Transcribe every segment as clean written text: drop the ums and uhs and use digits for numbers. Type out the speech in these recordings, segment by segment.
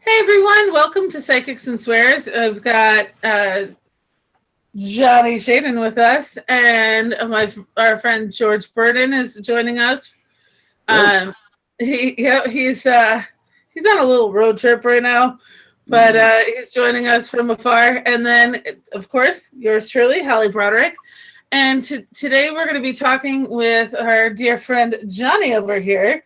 Hey everyone, welcome to Psychics and Swears. I've got Johnny Shaden with us, and our friend George Burden is joining us. He's on a little road trip right now, but he's joining us from afar. And then, of course, yours truly, Hallie Broderick. And today we're going to be talking with our dear friend Johnny over here.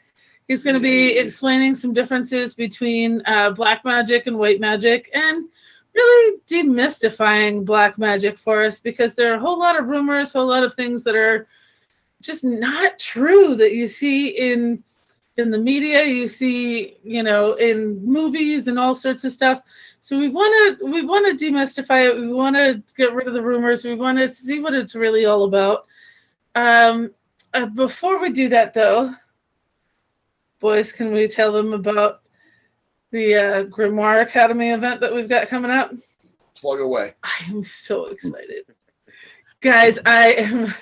He's going to be explaining some differences between black magic and white magic and really demystifying black magic for us, because there are a whole lot of rumors, a whole lot of things that are just not true that you see in the media, you see, in movies and all sorts of stuff. So we want to demystify it. We want to get rid of the rumors. We want to see what it's really all about. Before we do that, though, boys, can we tell them about the Grimoire Academy event that we've got coming up? Plug away. I am so excited. Guys, I am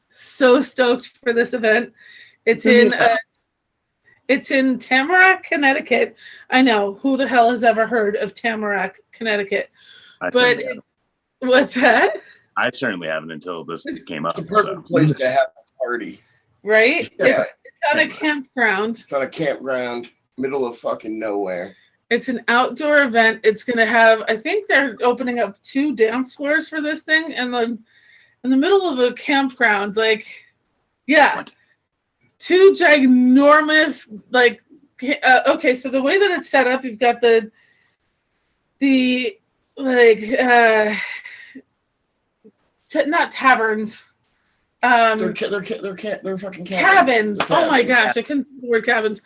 so stoked for this event. It's in Tamarack, Connecticut. I know, who the hell has ever heard of Tamarack, Connecticut? What's that? I certainly haven't until this came up. It's a perfect place to have a party. Right? Yeah. It's on a campground. It's on a campground, middle of fucking nowhere. It's an outdoor event. It's going to have, I think they're opening up 2 dance floors for this thing, and then in the middle of a campground, what? 2 ginormous, okay, so the way that it's set up, you've got not taverns. They're fucking cabins. Cabins. Oh my gosh, I couldn't think the word cabins.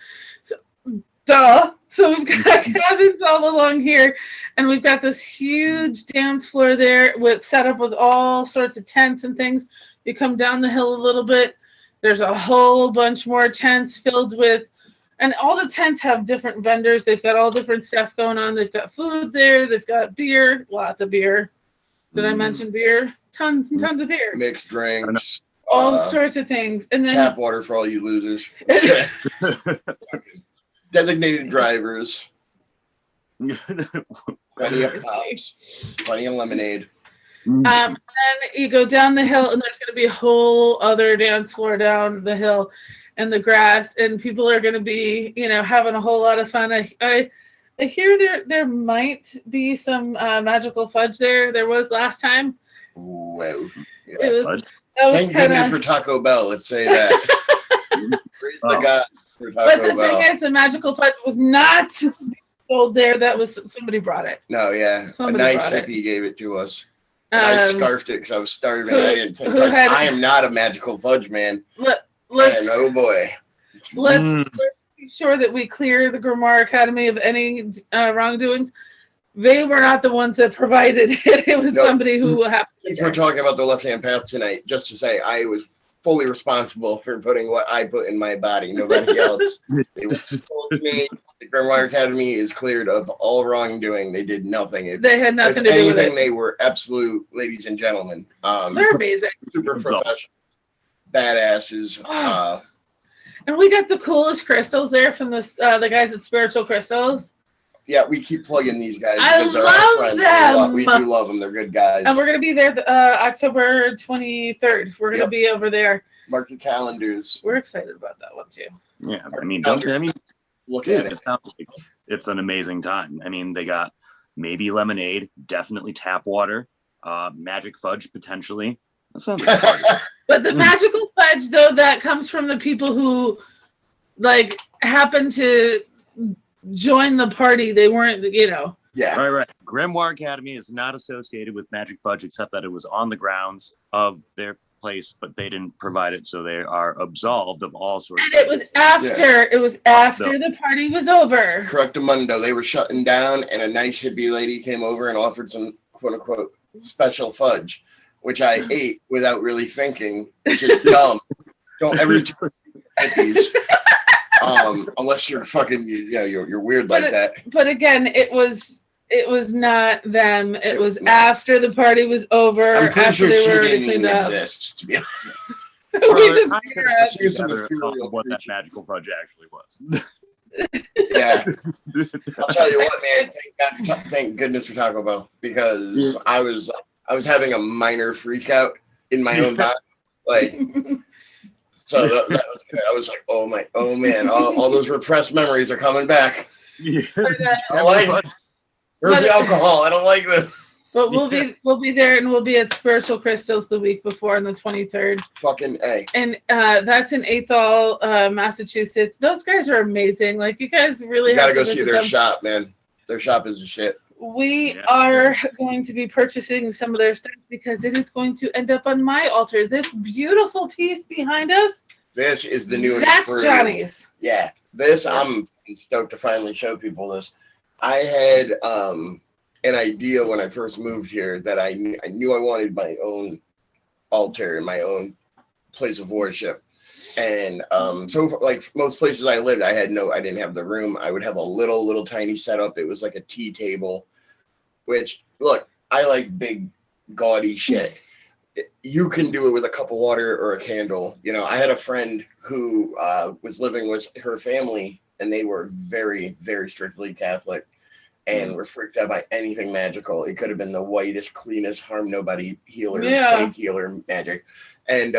So we've got cabins all along here, and we've got this huge dance floor there set up with all sorts of tents and things. You come down the hill a little bit, there's a whole bunch more tents filled with, and all the tents have different vendors. They've got all different stuff going on. They've got food there. They've got beer, lots of beer. Did I mention beer? Tons and tons of beer. Mixed drinks. All sorts of things. And then tap water for all you losers. Designated drivers. Plenty of pops. Plenty of lemonade. And then you go down the hill, and there's going to be a whole other dance floor down the hill and the grass, and people are going to be, having a whole lot of fun. I hear there might be some magical fudge there. There was last time. Wow. Yeah. Thank goodness for Taco Bell, let's say that. Praise the God for Taco Bell. But the thing is, the magical fudge was not sold there. That was, somebody brought it. No, yeah. Somebody a nice hippie gave it to us. I scarfed it because I was starving. I didn't think I am not a magical fudge man. Oh boy. Let's be sure that we clear the Grimoire Academy of any wrongdoings. They were not the ones that provided it. It was somebody who happened. Since we're talking about the left-hand path tonight, just to say, I was fully responsible for putting what I put in my body. Nobody else. They told me the Grimoire Academy is cleared of all wrongdoing. They did nothing. They had nothing to do with it. They were absolute ladies and gentlemen. They're amazing. Super professional. Badasses. And we got the coolest crystals there from the guys at Spiritual Crystals. Yeah, we keep plugging these guys. I love them. We do love them. They're good guys. And we're going to be there October 23rd. We're going to be over there. Mark your calendars. We're excited about that one, too. Yeah, look at it. It sounds like it's an amazing time. I mean, they got maybe lemonade, definitely tap water, magic fudge, potentially. That sounds like a party. But the magical fudge, though, that comes from the people who, happen to join the party. They weren't, Yeah. Right. Grimoire Academy is not associated with magic fudge, except that it was on the grounds of their place, but they didn't provide it, so they are absolved of all sorts and of it was after the party was over. Correctamundo. They were shutting down, and a nice hippie lady came over and offered some quote-unquote special fudge, which I ate without really thinking, which is dumb. Don't ever do hippies. Unless you're fucking, you're weird like that. But again, it was not them. It was after the party was over. I'm pretty after sure they she were didn't cleaned even up. exist, to be honest. We just what that magical fudge actually was. Yeah, Yeah. I'll tell you what, man. Thank goodness for Taco Bell, because I was having a minor freak out in my own body. Like, so that was good. I was like, oh man, all those repressed memories are coming back. Yeah. Where's the alcohol? I don't like this. But we'll be there, and we'll be at Spiritual Crystals the week before on the 23rd. Fucking A. And that's in Athol, Massachusetts. Those guys are amazing. Like, you guys really You have gotta to go see visit their them. shop, man. Their shop is the shit. We are going to be purchasing some of their stuff because it is going to end up on my altar. This beautiful piece behind us. This is the new. That's Johnny's. Yeah, this I'm stoked to finally show people this. I had an idea when I first moved here that I knew I wanted my own altar and my own place of worship. And so like most places I lived, I didn't have the room. I would have a little tiny setup. It was like a tea table, which, look, I like big gaudy shit. You can do it with a cup of water or a candle. You know, I had a friend who was living with her family, and they were very, very strictly Catholic and were freaked out by anything magical. It could have been the whitest, cleanest, harm nobody healer, faith healer magic. And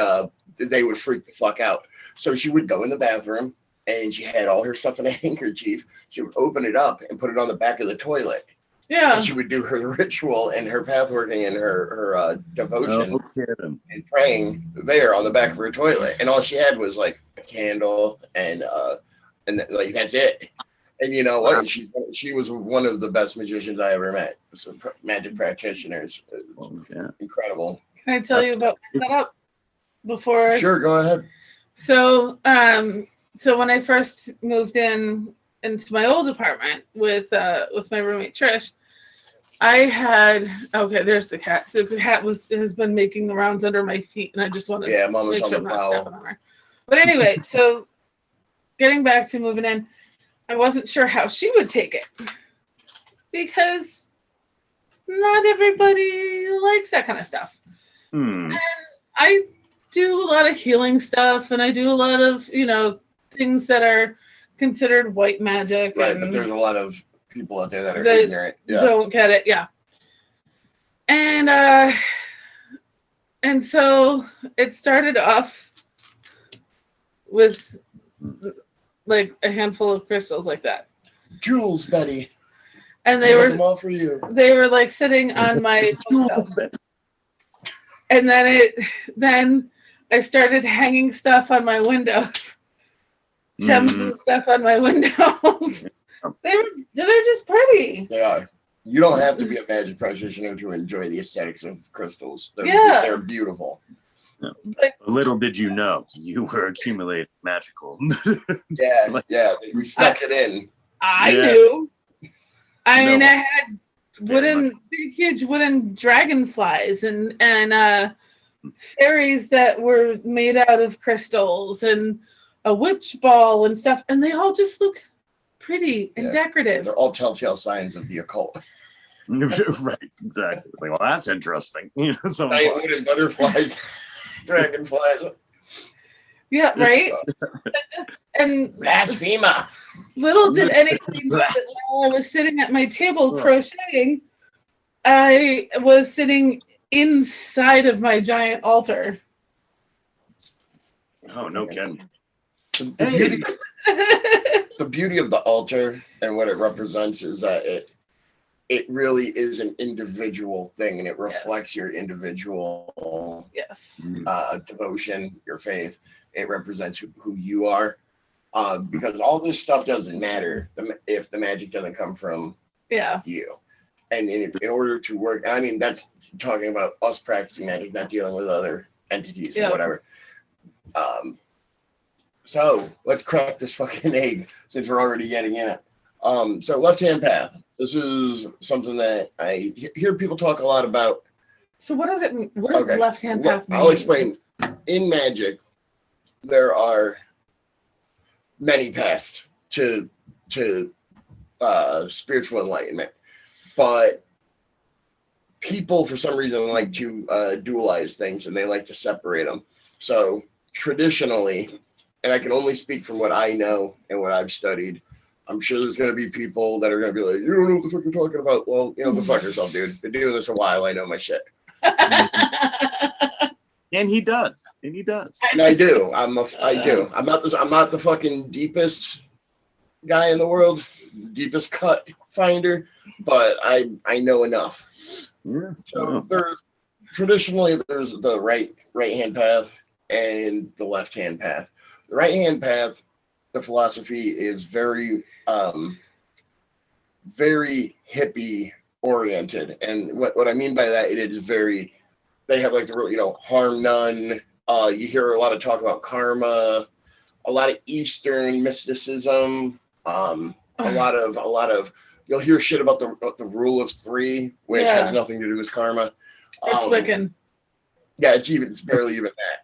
they would freak the fuck out. So she would go in the bathroom, and she had all her stuff in a handkerchief. She would open it up and put it on the back of the toilet. Yeah. And she would do her ritual and her path working and her devotion and praying there on the back of her toilet. And all she had was like a candle and like that's it. And you know what? She was one of the best magicians I ever met. So magic practitioners. Incredible. Can I tell you about my setup before? Sure, go ahead. So when I first moved into my old apartment with my roommate Trish, I had there's the cat. So the cat has been making the rounds under my feet, and I just want to Mama's make on sure the I'm not prowl. stepping on her. But anyway, so getting back to moving in, I wasn't sure how she would take it because not everybody likes that kind of stuff. And I do a lot of healing stuff, and I do a lot of, things that are considered white magic. Right, but there's a lot of people out there that are that ignorant. Yeah. Don't get it, yeah. And so it started off with like a handful of crystals like that. Jewels, Betty. And I have them all for you. they were like sitting on my bookshelf. And then I started hanging stuff on my windows. Gems and stuff on my windows. They're just pretty. They are. You don't have to be a magic practitioner to enjoy the aesthetics of crystals. They're beautiful. Yeah. But little did you know, you were accumulating magical. Yeah. We stuck it in. I knew. I mean, I had big, huge wooden dragonflies and fairies that were made out of crystals and a witch ball and stuff, and they all just look pretty and decorative. They're all telltale signs of the occult. Right, exactly. It's like, well, that's interesting. Giant wooden butterflies, dragonflies. Yeah, right. And blasphemer. Little did anybody know that while I was sitting at my table crocheting, I was sitting inside of my giant altar. Oh, no kidding. The beauty of the altar and what it represents is that it really is an individual thing, and it reflects your individual devotion, your faith. It represents who you are, because all this stuff doesn't matter if the magic doesn't come from you. And in order to work, I mean, that's talking about us practicing magic, not dealing with other entities or whatever. So let's crack this fucking egg since we're already getting in it. So left-hand path. This is something that I hear people talk a lot about. So what does it mean? What does left-hand path mean? I'll explain. In magic, there are many paths to spiritual enlightenment, but people for some reason like to dualize things, and they like to separate them. So traditionally, and I can only speak from what I know and what I've studied, I'm sure there's going to be people that are going to be like, you don't know what the fuck you're talking about. Well, go fuck yourself, dude. Been doing this a while. I know my shit. And he does. And I do. I do. I'm not the fucking deepest guy in the world, deepest cut finder, but I know enough. Yeah. So traditionally there's the right hand path and the left hand path. The right hand path, the philosophy is very very hippie oriented, and what I mean by that, it is very, they have like the harm none. You hear a lot of talk about karma, a lot of Eastern mysticism, a lot of you'll hear shit about the rule of three, which has nothing to do with karma. It's Wiccan. Yeah, it's barely even that.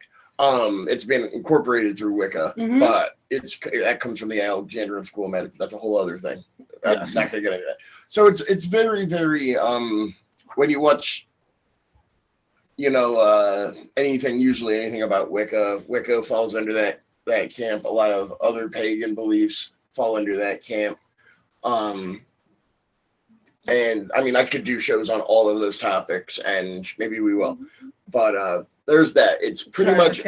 It's been incorporated through Wicca, but that comes from the Alexandrian school of magic. That's a whole other thing. I'm not gonna get into that. So it's very, very when you watch anything about Wicca falls under that camp. A lot of other pagan beliefs fall under that camp. And I mean, I could do shows on all of those topics, and maybe we will. But there's that. It's pretty much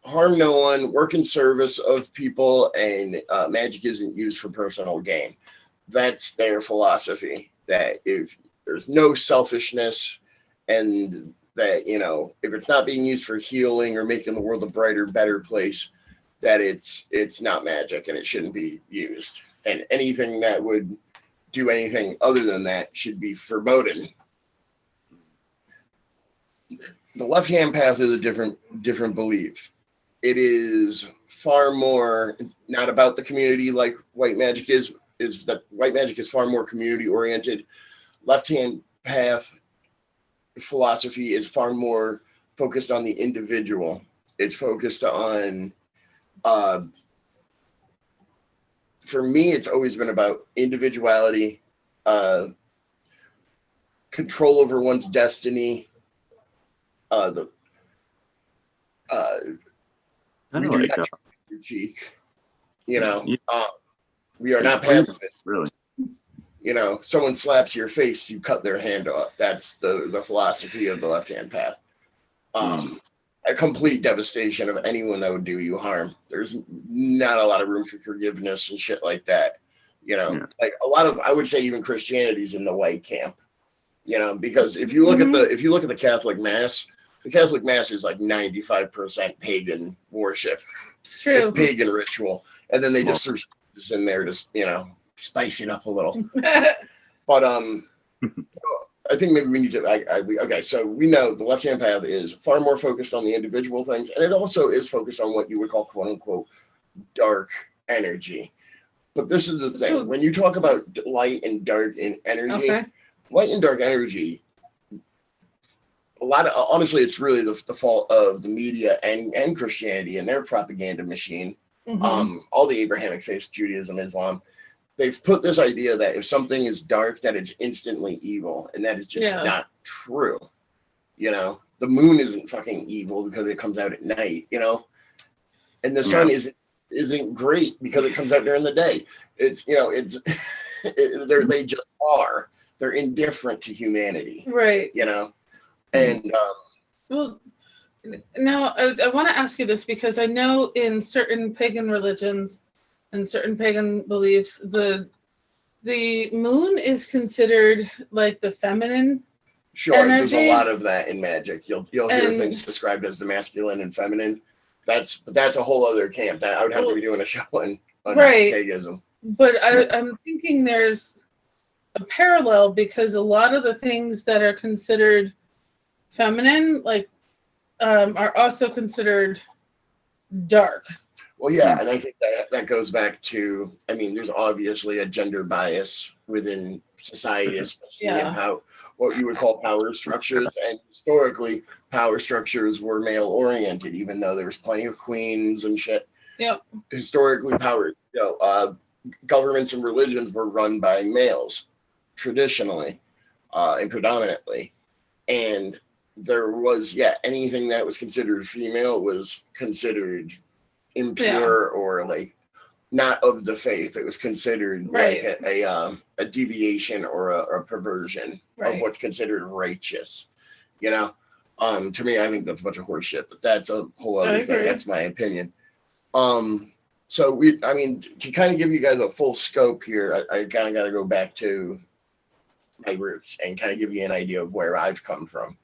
harm no one, work in service of people, and magic isn't used for personal gain. That's their philosophy. That if there's no selfishness, and that if it's not being used for healing or making the world a brighter, better place, that it's not magic and it shouldn't be used. And anything that would do anything other than that should be forbidden. The left-hand path is a different belief. It is far more, it's not about the community like white magic is that white magic is far more community oriented. Left-hand path philosophy is far more focused on the individual. It's focused on, for me, it's always been about individuality, control over one's destiny. Cheek. We are not pacifist. Really? Someone slaps your face, you cut their hand off. That's the philosophy of the left-hand path. A complete devastation of anyone that would do you harm. There's not a lot of room for forgiveness and shit like that. Like a lot of, I would say even Christianity's in the white camp. Because if you look at the Catholic Mass, the Catholic Mass is like 95% pagan worship. It's true. It's pagan ritual. And then they just threw this in there to, spice it up a little. But I think maybe we need to, okay, so we know the left-hand path is far more focused on the individual things, and it also is focused on what you would call, quote unquote, dark energy. But this is the thing. When you talk about light and dark energy, light and dark energy, honestly, it's really the fault of the media and Christianity and their propaganda machine. All the Abrahamic faiths, Judaism, Islam, they've put this idea that if something is dark, that it's instantly evil, and that is just not true. The moon isn't fucking evil because it comes out at night, and the sun isn't great because it comes out during the day. It's they just are. They're indifferent to humanity, right? And well, now I want to ask you this, because I know in certain pagan religions and certain pagan beliefs, the moon is considered like the feminine energy. There's a lot of that in magic. You'll hear things described as the masculine and feminine. That's a whole other camp that I would have to be doing a show on paganism. But I'm thinking there's a parallel, because a lot of the things that are considered feminine, like, are also considered dark. Well, yeah, and I think that goes back to, there's obviously a gender bias within society, especially in how what you would call power structures. And historically, power structures were male-oriented, even though there was plenty of queens and shit. Yep. Historically, governments and religions were run by males, traditionally, and predominantly. And there was, anything that was considered female was considered impure or like not of the faith. It was considered Right. like a deviation or a perversion of what's considered righteous. You know, to me, I think that's a bunch of horse shit, but that's a whole other thing. That's my opinion. So to kind of give you guys a full scope here, I kind of got to go back to my roots and kind of give you an idea of where I've come from.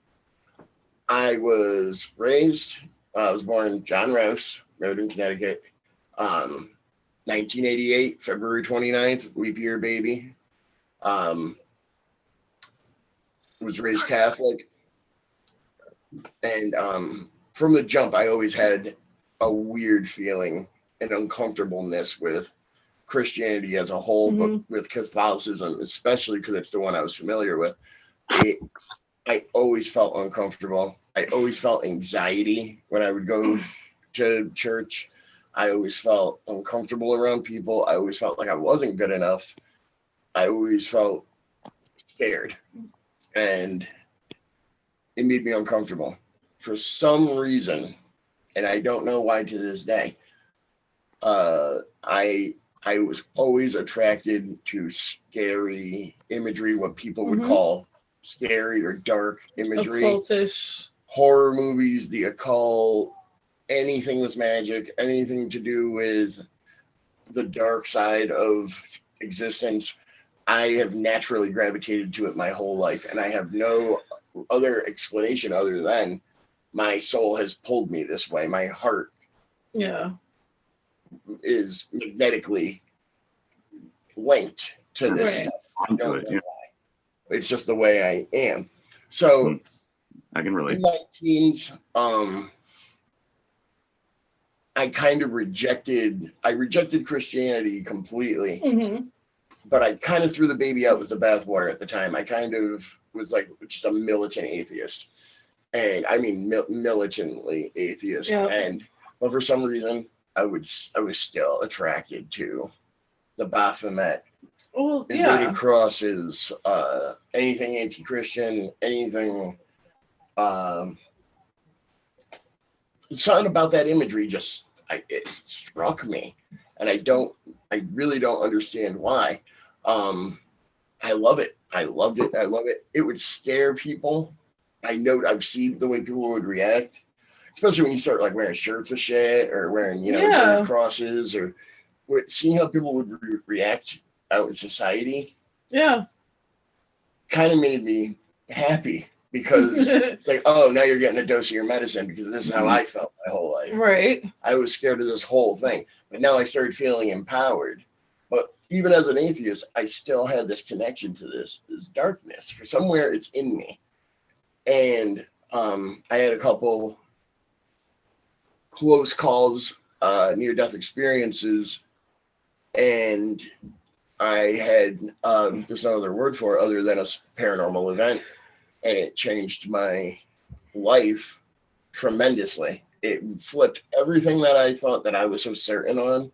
I was born John Rouse, Meriden, Connecticut. 1988, February 29th, leap year baby. Was raised Catholic. And from the jump, I always had a weird feeling and uncomfortableness with Christianity as a whole, but with Catholicism, especially because it's the one I was familiar with. I always felt uncomfortable. I always felt anxiety when I would go to church. I always felt uncomfortable around people. I always felt like I wasn't good enough. I always felt scared. And it made me uncomfortable for some reason. And I don't know why to this day. I was always attracted to scary imagery, what people would call scary or dark imagery. Occultish. Horror movies, the occult, anything with magic, anything to do with the dark side of existence. I have naturally gravitated to it my whole life, and I have no other explanation other than my soul has pulled me this way. My heart is magnetically linked to this stuff. I don't know why. It's just the way I am. So I can relate. In my teens, I kind of rejected Christianity completely, but I kind of threw the baby out with the bathwater at the time. I kind of was like just a militant atheist, and I mean militantly atheist. But for some reason, I was still attracted to the Baphomet, inverted crosses, anything anti-Christian, anything. Something about that imagery it struck me, and I really don't understand why. I love it. I loved it. I love it. It would scare people. I've seen the way people would react, especially when you start like wearing shirts with shit or wearing, crosses, or seeing how people would react out in society. Yeah. Kind of made me happy. Because it's like, oh, now you're getting a dose of your medicine, because this is how I felt my whole life. Right. I was scared of this whole thing. But now I started feeling empowered. But even as an atheist, I still had this connection to this darkness. For somewhere it's in me. And I had a couple close calls, near-death experiences. And I had, there's no other word for it other than a paranormal event. And it changed my life tremendously. It flipped everything that I thought that I was so certain on.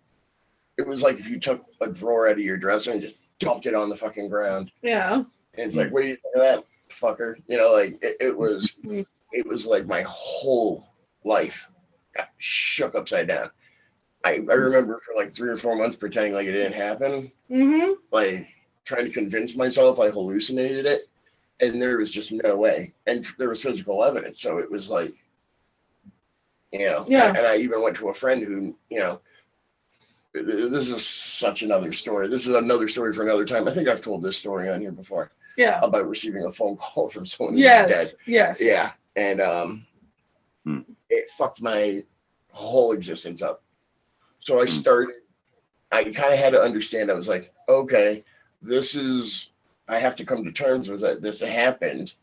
It was like if you took a drawer out of your dresser and just dumped it on the fucking ground. Yeah. And it's like, what do you think of that, fucker? Like it was like my whole life got shook upside down. I remember for like 3 or 4 months pretending like it didn't happen. Like trying to convince myself I hallucinated it. And there was just no way. And there was physical evidence. So it was like, and I even went to a friend who, this is such another story. This is another story for another time. I think I've told this story on here before. Yeah. About receiving a phone call from someone who's dead. Yes. Yeah. And it fucked my whole existence up. So I kind of had to understand. I was like, okay, I have to come to terms with that. This happened,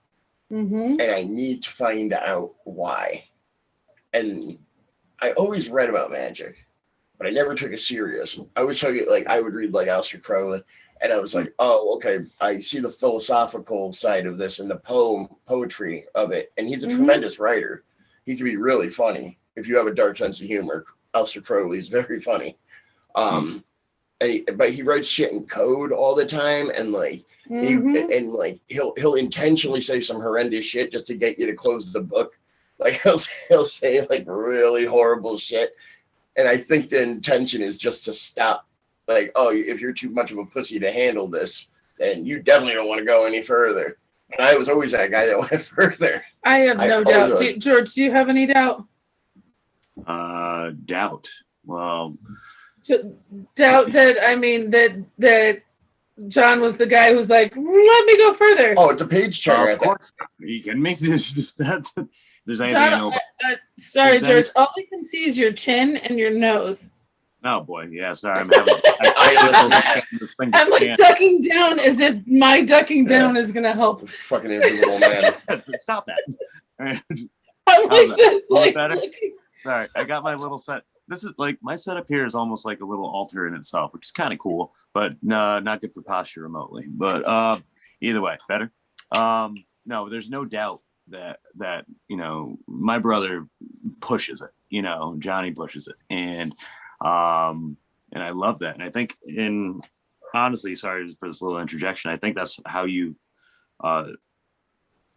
and I need to find out why. And I always read about magic, but I never took it serious. I always took it like I would read like Aleister Crowley, and I was like, oh, okay, I see the philosophical side of this and the poetry of it. And he's a tremendous writer. He can be really funny if you have a dark sense of humor. Aleister Crowley is very funny. But he writes shit in code all the time, and like. He'll intentionally say some horrendous shit just to get you to close the book. Like he'll say like really horrible shit, And I think the intention is just to stop. Like, oh, if you're too much of a pussy to handle this, then you definitely don't want to go any further. And I was always that guy that went further. I have no doubt. George, do you have any doubt? Doubt. Well, doubt that that John was the guy who's like, let me go further. Oh, it's a page turner. Of course, you can make this. There's anything John, I know. Sorry, George. All we can see is your chin and your nose. Oh boy, yeah. Sorry, I'm having. I'm like ducking down as if my ducking down is gonna help. Fucking invisible man. Stop that. I'm like better? Sorry, I got my little set. This is like my setup here is almost like a little altar in itself, which is kind of cool, but not good for posture remotely. But either way, better. No, there's no doubt that my brother pushes it. Johnny pushes it, and I love that. And I think honestly, sorry for this little interjection, I think that's how you,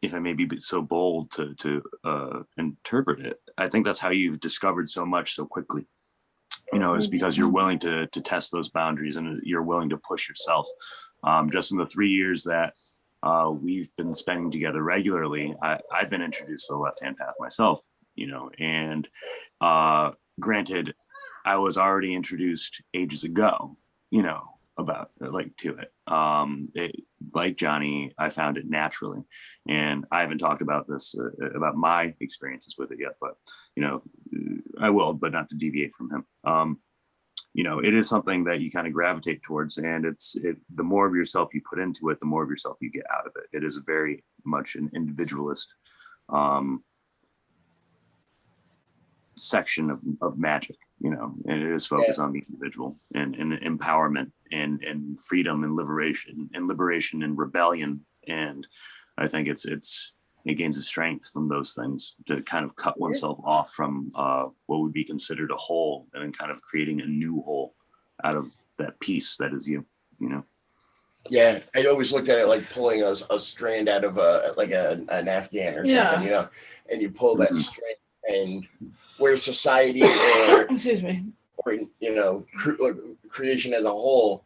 if I may be so bold to interpret it, I think that's how you've discovered so much so quickly. Is because you're willing to test those boundaries and you're willing to push yourself. Just in the 3 years that we've been spending together regularly, I've been introduced to the left-hand path myself, and granted, I was already introduced ages ago, about to it. Like Johnny, I found it naturally, and I haven't talked about this about my experiences with it yet, but I will, but not to deviate from him. It is something that you kind of gravitate towards, and the more of yourself you put into it, the more of yourself you get out of it. It is a very much an individualist section of magic, and it is focused on the individual and empowerment and freedom and liberation and rebellion. And I think it gains a strength from those things to kind of cut oneself off from what would be considered a whole, and then kind of creating a new whole out of that piece that is you. Yeah, I always looked at it like pulling a strand out of an Afghan or something, and you pull that strand, and where society or excuse me, or creation as a whole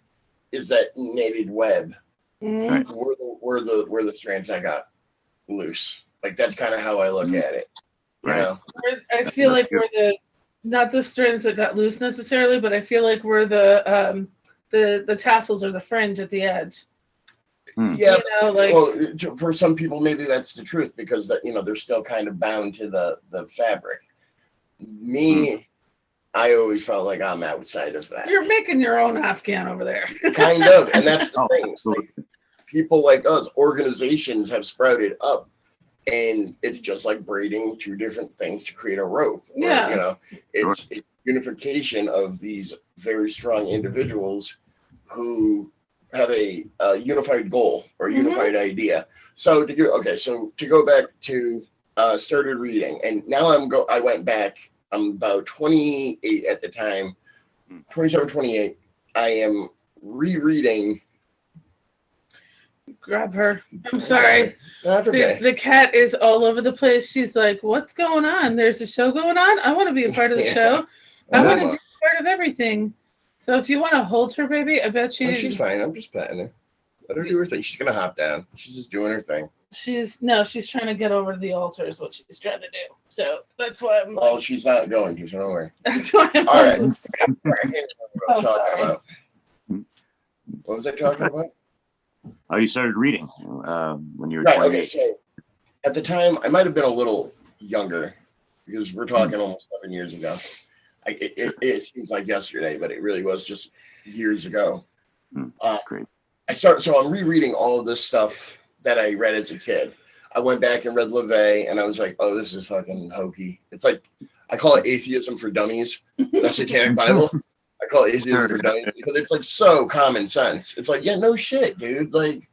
is that knitted web. Mm-hmm. Right. Where the strands I got loose. Like that's kind of how I look at it. Right. I feel like we're not the strands that got loose necessarily, but I feel like we're the tassels or the fringe at the edge. Yeah. Well, for some people maybe that's the truth because they're still kind of bound to the fabric. Me, I always felt like I'm outside of that. You're making your own Afghan over there. Kind of, and that's the thing. Absolutely. Like, people like us, organizations have sprouted up, and it's just like braiding two different things to create a rope. Yeah. It's unification of these very strong individuals who have a unified goal or unified idea. So to go back to started reading, and now I went back. I'm about 28 at the time, 27, 28. I am rereading. Grab her. I'm sorry. No, that's okay. The cat is all over the place. She's like, what's going on? There's a show going on? I want to be a part of the show. I want to do part of everything. So if you want to hold her, baby, I bet you... No, she's fine. I'm just petting her. Let her do her thing. She's going to hop down. She's just doing her thing. She's trying to get over the altar is what she's trying to do. So that's why I'm like... Oh, she's not going to, so don't worry. That's why I'm all right. Sorry. What was I talking about? Oh, you started reading when you were 28. Okay, so at the time, I might have been a little younger because we're talking almost 7 years ago. It seems like yesterday, but it really was just years ago. That's great. So I'm rereading all of this stuff that I read as a kid. I went back and read LaVey, and I was like, oh, this is fucking hokey. It's like, I call it atheism for dummies. The Satanic Bible. I call it atheism for dummies because it's like so common sense. It's like, yeah, no shit, dude. Like,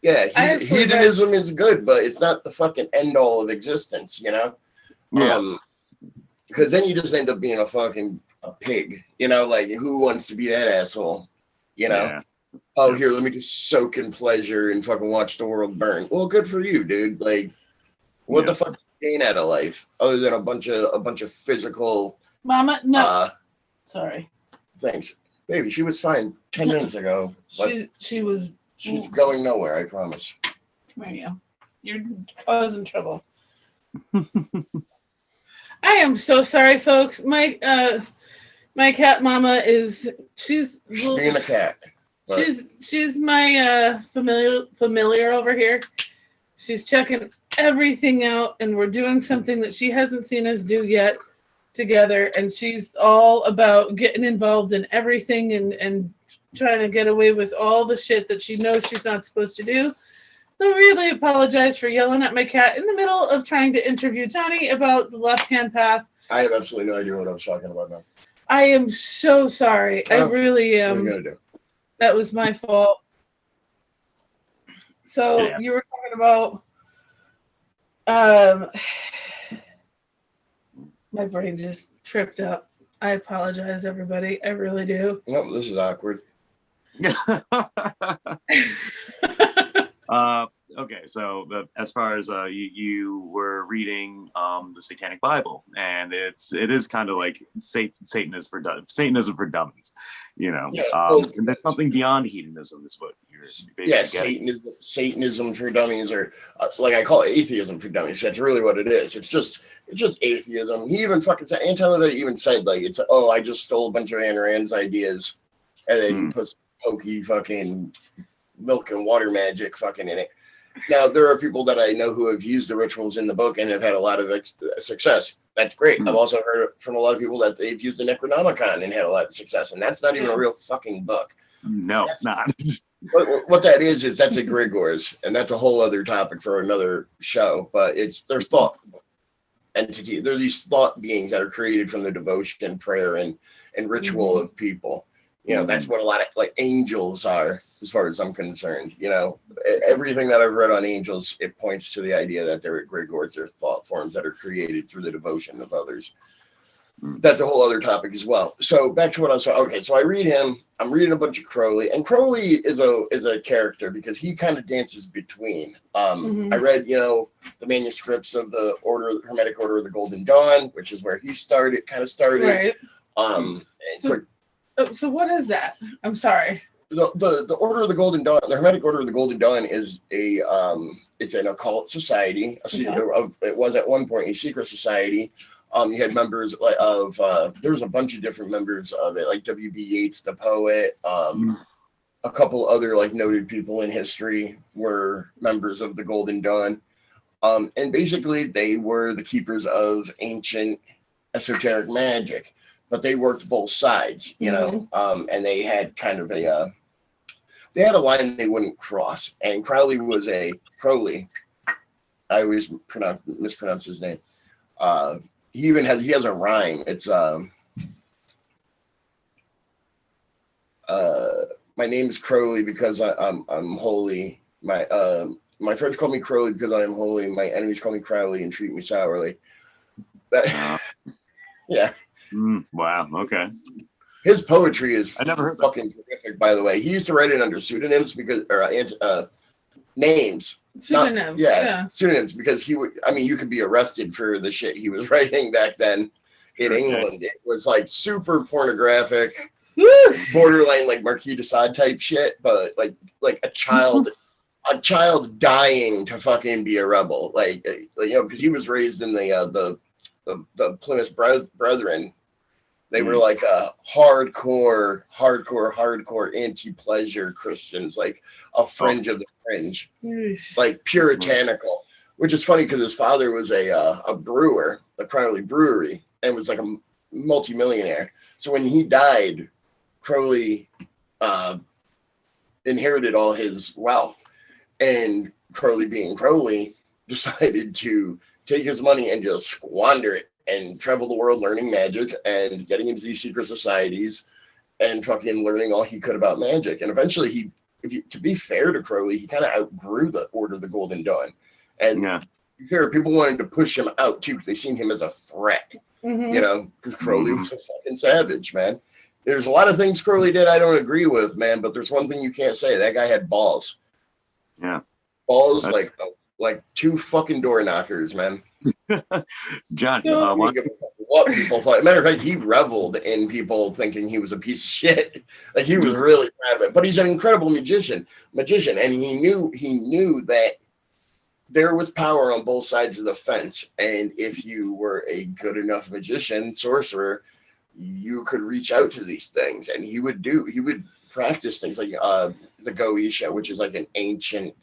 yeah, hedonism is good, but it's not the fucking end all of existence, Yeah. Because then you just end up being a pig, like who wants to be that asshole, Yeah. Oh, here, let me just soak in pleasure and fucking watch the world burn. Well, good for you, dude. Like, what the fuck do you gain out of life other than a bunch of physical Mama, no. Sorry. Thanks. Baby, she was fine 10 minutes ago. But She was. she's going nowhere, I promise. Come here, you're causing trouble. I am so sorry, folks. My cat mama she's Being a cat. But she's my familiar over here. She's checking everything out, and we're doing something that she hasn't seen us do yet together, and she's all about getting involved in everything and trying to get away with all the shit that she knows she's not supposed to do. So really apologize for yelling at my cat in the middle of trying to interview Johnny about the left-hand path. I have absolutely no idea what I was talking about now. I am so sorry. I really am. What are you gonna do? That was my fault. So Yeah. you were talking about my brain just tripped up. I apologize, everybody. I really do. No, this is awkward. Okay, so as far as you were reading the Satanic Bible, and it is kind of like Satanism for dummies, you know. Yeah, and there's something beyond hedonism is what you're basically getting. Satanism for dummies, or like I call it atheism for dummies. That's really what it is. It's just atheism. He even fucking said, Anton even said, like, it's I just stole a bunch of Ayn Rand's ideas, and then he puts hokey fucking milk and water magic fucking in it. Now, there are people that I know who have used the rituals in the book and have had a lot of success. That's great. I've also heard from a lot of people that they've used the Necronomicon and had a lot of success, and that's not even a real fucking book. No, it's not. What that is that's egregores, and that's a whole other topic for another show, but they're thought entity. They're these thought beings that are created from the devotion, prayer, and ritual of people. You know, that's what a lot of like angels are, as far as I'm concerned. You know, everything that I've read on angels, it points to the idea that they're egregores, they're thought forms that are created through the devotion of others. That's a whole other topic as well. So back to what I was saying. Okay, so I read him. I'm reading a bunch of Crowley, and Crowley is a character because he kind of dances between. I read, the manuscripts of the Hermetic Order of the Golden Dawn, which is where he started. Right. So, so what is that? I'm sorry. The Order of the Golden Dawn, the Hermetic Order of the Golden Dawn is it's an occult society. It was at one point a secret society. You had members of there was a bunch of different members of it, like W.B. Yeats, the poet. A couple other like noted people in history were members of the Golden Dawn. And basically they were the keepers of ancient esoteric magic, but they worked both sides, and they had kind of they had a line they wouldn't cross. And Crowley. I always mispronounce his name. He has a rhyme. It's my name is Crowley because I'm holy. My friends call me Crowley because I am holy. My enemies call me Crowley and treat me sourly. Yeah. Wow. Okay. His poetry is I never heard fucking terrific, by the way. He used to write it under pseudonyms names. Pseudonyms. Pseudonyms, because you could be arrested for the shit he was writing back then in England. It was like super pornographic, borderline like Marquis de Sade type shit, but like a child dying to fucking be a rebel, because he was raised in the Plymouth Brethren. They were like a hardcore anti-pleasure Christians, like a fringe of the fringe, like puritanical. Which is funny because his father was a brewer, a Crowley brewery, and was like a multimillionaire. So when he died, Crowley inherited all his wealth, and Crowley, being Crowley, decided to take his money and just squander it and travel the world learning magic and getting into these secret societies and fucking learning all he could about magic. And eventually to be fair to Crowley, he kind of outgrew the Order of the Golden Dawn. And people wanted to push him out too because they seen him as a threat, because Crowley was a fucking savage, man. There's a lot of things Crowley did I don't agree with, man, but there's one thing you can't say. That guy had balls. Yeah. Balls like two fucking door knockers, man. John, what people thought. Matter of fact, he reveled in people thinking he was a piece of shit. Like he was really proud of it. But he's an incredible magician, and he knew that there was power on both sides of the fence. And if you were a good enough magician, sorcerer, you could reach out to these things. And he would practice things like the Goetia, which is like an ancient,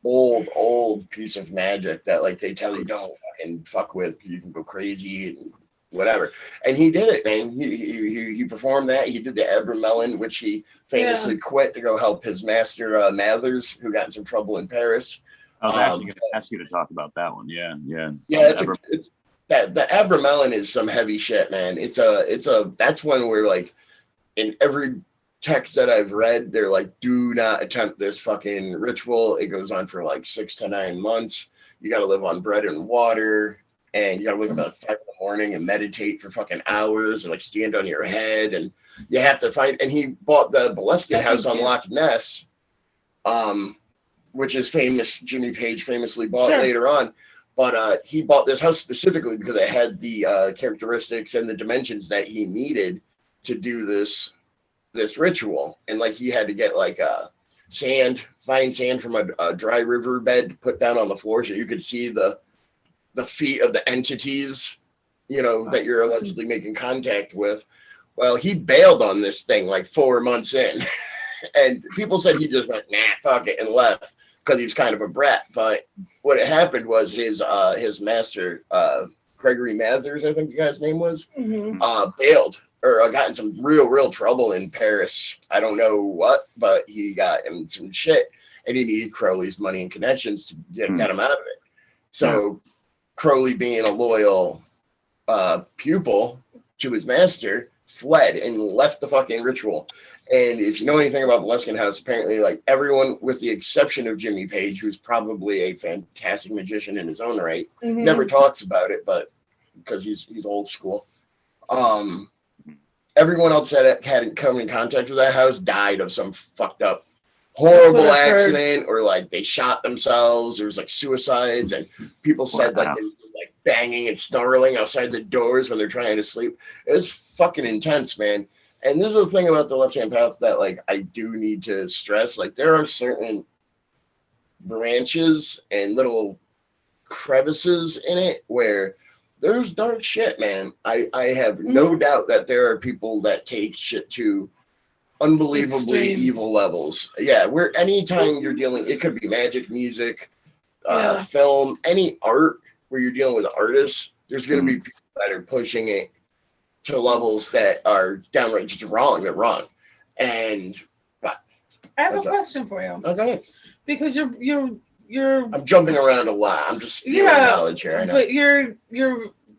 old piece of magic that like they tell you don't fucking fuck with. You can go crazy and whatever. And he did it, man. He performed that. He did the Abramelin, which he famously quit to go help his master Mathers, who got in some trouble in Paris. I was actually going to ask you to talk about that one. Yeah. It's the Abramelin is some heavy shit, man. That's one where like in every text that I've read, they're like, do not attempt this fucking ritual. It goes on for like 6 to 9 months. You got to live on bread and water, and you got to wake up at 5 in the morning and meditate for fucking hours and like stand on your head, and you have to find. And he bought the Boleskine house on Loch Ness, which is famous. Jimmy Page famously bought later on. But he bought this house specifically because it had the characteristics and the dimensions that he needed to do this ritual. And like he had to get like fine sand from a dry river bed to put down on the floor so you could see the feet of the entities, that you're allegedly making contact with. Well, he bailed on this thing like 4 months in. And people said he just went, nah, fuck it, and left because he was kind of a brat. But what had happened was his master, Gregory Mathers, I think the guy's name was, bailed or got in some real trouble in Paris. I don't know what, but he got in some shit, and he needed Crowley's money and connections to get him out of it. So Crowley, being a loyal pupil to his master, fled and left the fucking ritual. And if you know anything about Boleskine House, apparently like everyone, with the exception of Jimmy Page, who's probably a fantastic magician in his own right, never talks about it, but because he's old school. Everyone else that hadn't come in contact with that house died of some fucked up, horrible accident, or like they shot themselves. There was like suicides, and people said like they were like banging and snarling outside the doors when they're trying to sleep. It was fucking intense, man. And this is the thing about the left-hand path that like I do need to stress. Like there are certain branches and little crevices in it where there's dark shit, man. I have no doubt that there are people that take shit to unbelievably evil levels. Yeah, where anytime you're dealing, it could be magic, music, film, any art where you're dealing with artists, there's going to be people that are pushing it to levels that are downright just wrong. They're wrong. And I have a question for you. Okay. Because you're I'm jumping around a lot. I'm just spewing knowledge here. I know. But you're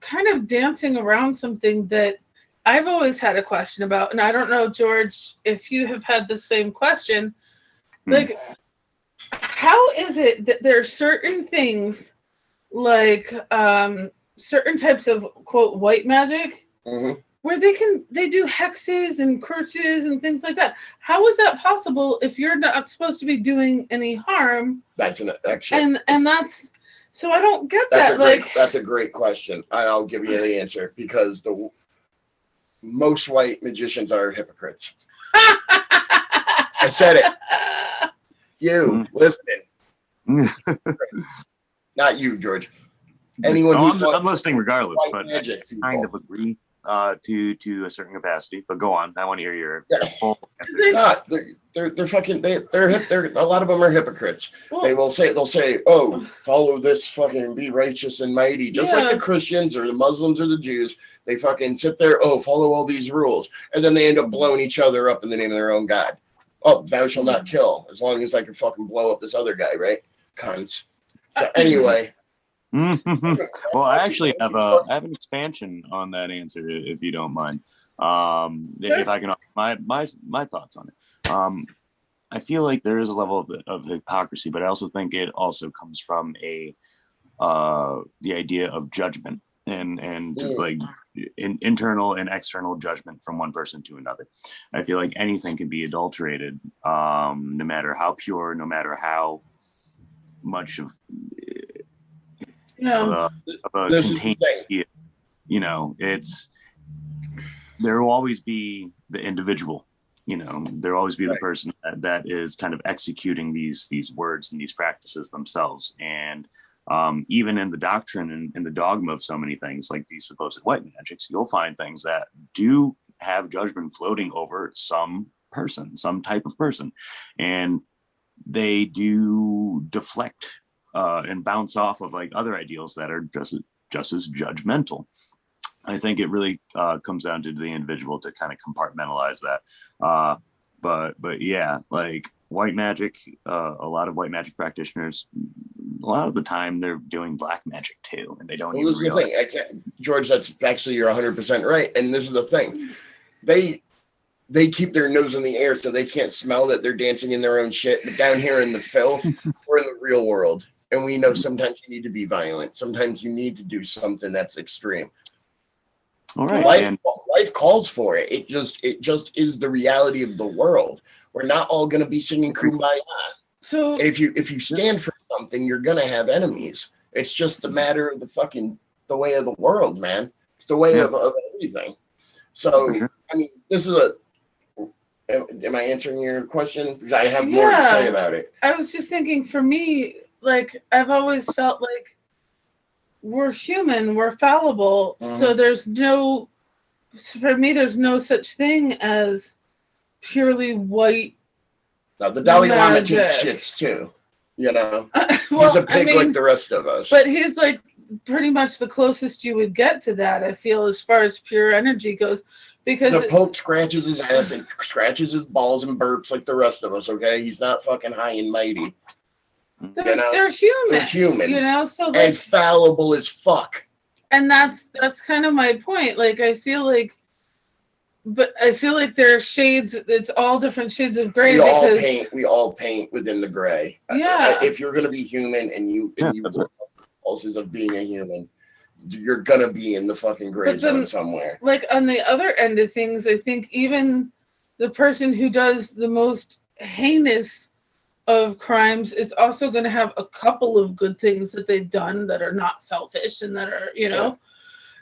kind of dancing around something that I've always had a question about, and I don't know, George, if you have had the same question. Like, how is it that there are certain things, like certain types of quote white magic, where they do hexes and curses and things like that? How is that possible if you're not supposed to be doing any harm? That's an action. And that's, so I don't get that. That's a great question. I'll give you the answer, because most white magicians are hypocrites. I said it. You listening. Not you, George. Anyone I'm listening regardless, but I kind of agree to a certain capacity. But go on. I want to hear your full answer. They're fucking they're a lot of them are hypocrites. Well, they'll say, oh, follow this fucking, be righteous and mighty, just like the Christians or the Muslims or the Jews. They fucking sit there, follow all these rules, and then they end up blowing each other up in the name of their own God. Oh, thou shalt not kill, as long as I can fucking blow up this other guy, right? Cunts. So anyway. Well, I actually have an expansion on that answer, if you don't mind. If I can, my thoughts on it. I feel like there is a level of hypocrisy, but I also think it also comes from the idea of judgment and like internal and external judgment from one person to another. I feel like anything can be adulterated, no matter how pure, no matter how much of a contained idea. you know, there will always be the individual, you know, there will always be the person that is kind of executing these words and these practices themselves. And even in the doctrine and in the dogma of so many things like these supposed white magics, you'll find things that do have judgment floating over some person, some type of person, and they do deflect and bounce off of like other ideals that are just as judgmental. I think it really comes down to the individual to kind of compartmentalize that. But yeah, like white magic, a lot of white magic practitioners, a lot of the time they're doing black magic too, and they don't even realize. This is the thing, George. That's actually, you're 100% right. And this is the thing, they keep their nose in the air so they can't smell that they're dancing in their own shit. But down here in the filth, we're in the real world, and we know sometimes you need to be violent. Sometimes you need to do something that's extreme. All right. Life calls for it. It just is the reality of the world. We're not all going to be singing Kumbaya. So if you stand for something, you're going to have enemies. It's just a matter of the way of the world, man. It's the way of everything. So, I mean, this is am I answering your question? Because I have more to say about it. I was just thinking, for me, like, I've always felt like we're human, we're fallible. So there's no such thing as purely white. Now, the Dalai Lama takes shits too, you know. He's a pig like the rest of us. But he's like pretty much the closest you would get to that, I feel, as far as pure energy goes. Because the Pope scratches his ass and scratches his balls and burps like the rest of us, okay? He's not fucking high and mighty. They're human. They're human. You know, so like, and fallible as fuck. And that's kind of my point. Like, I feel like there are shades. It's all different shades of gray. We all paint within the gray. Yeah. If you're gonna be human and you the pulses of being a human, you're gonna be in the fucking gray zone somewhere. Like, on the other end of things, I think even the person who does the most heinous of crimes is also going to have a couple of good things that they've done that are not selfish and that are, you know,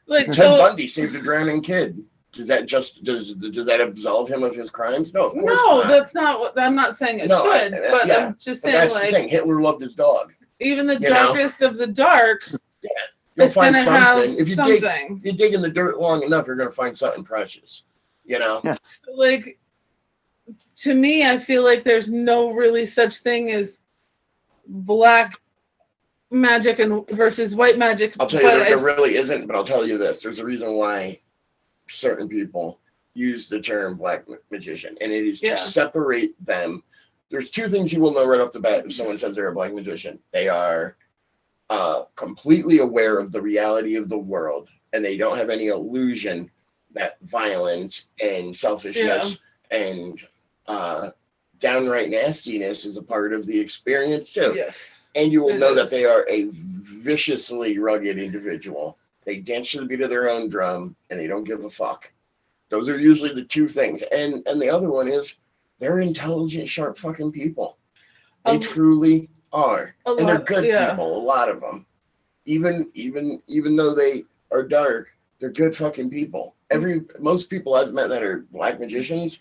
like Ted Bundy saved a drowning kid. Does that absolve him of his crimes? No, of course not. That's not what I'm not saying. It should, but I'm just saying, that's like, the thing. Hitler loved his dog. Even the darkest of the dark. Yeah, you'll find something. If you dig in the dirt long enough, you're gonna find something precious. You know. Yeah. Like, to me, I feel like there's no really such thing as black magic versus white magic. I'll tell you, there really isn't, but I'll tell you this. There's a reason why certain people use the term black magician, and it is to separate them. There's two things you will know right off the bat if someone says they're a black magician. They are completely aware of the reality of the world, and they don't have any illusion that violence and selfishness and downright nastiness is a part of the experience too. Yes. And you will know that they are a viciously rugged individual. They dance to the beat of their own drum and they don't give a fuck. Those are usually the two things. And the other one is they're intelligent, sharp fucking people. They truly are. And they're good people, a lot of them. Even though they are dark, they're good fucking people. Most people I've met that are black magicians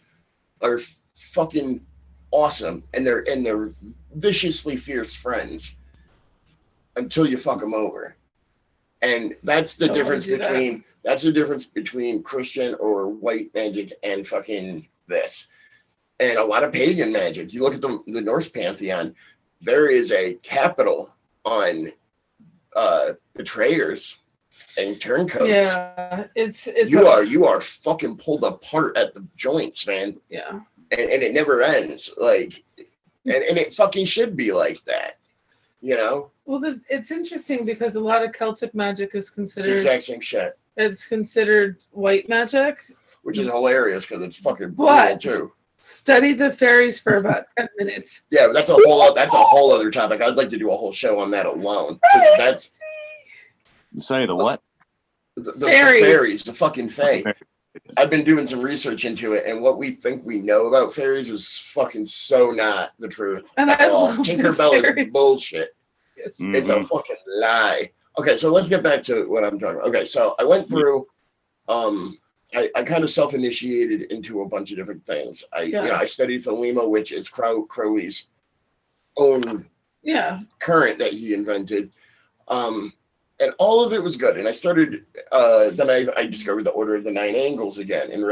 are fucking awesome, and they're viciously fierce friends until you fuck them over. And that's the difference between Christian or white magic and fucking this. And a lot of pagan magic. You look at the Norse pantheon, there is a capital on betrayers and turncoats. Yeah, it's you are fucking pulled apart at the joints, man. Yeah. And it never ends. Like, and it fucking should be like that, you know? Well, it's interesting because a lot of Celtic magic is considered it's the exact same shit. It's considered white magic, which is hilarious because it's fucking brutal too. Study the fairies for about 10 minutes. Yeah, but that's a whole other topic. I'd like to do a whole show on that alone. That's say the what? The fairies, the fucking fae. I've been doing some research into it, and what we think we know about fairies is fucking so not the truth. And at I all. love Tinkerbell is bullshit. Yes. It's a fucking lie. Okay, so let's get back to what I'm talking about. Okay, so I went through, I kind of self-initiated into a bunch of different things. I studied Thelema, which is Crowley's own current that he invented. And all of it was good. And I started, then I discovered the Order of the Nine Angles again and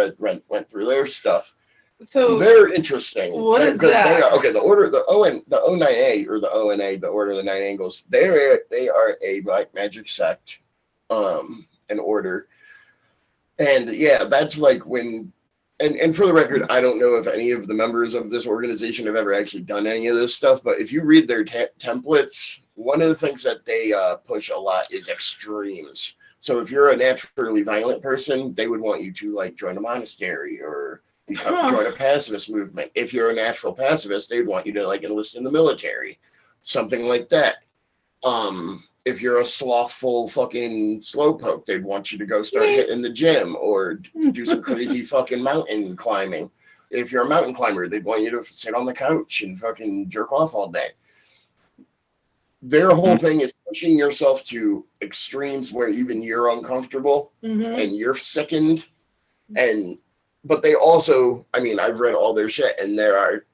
went through their stuff. So they're interesting. What is that? Okay, the O9A or the ONA, the Order of the Nine Angles. They are a black magic sect, an order, and yeah, that's like when. And for the record, I don't know if any of the members of this organization have ever actually done any of this stuff, but if you read their templates, one of the things that they push a lot is extremes. So if you're a naturally violent person, they would want you to like join a monastery or join a pacifist movement. If you're a natural pacifist, they'd want you to like enlist in the military, something like that. If you're a slothful fucking slowpoke, they'd want you to go start hitting the gym or do some crazy fucking mountain climbing. If you're a mountain climber, they'd want you to sit on the couch and fucking jerk off all day. Their whole thing is pushing yourself to extremes where even you're uncomfortable and you're sickened. But they also, I mean, I've read all their shit, and there are,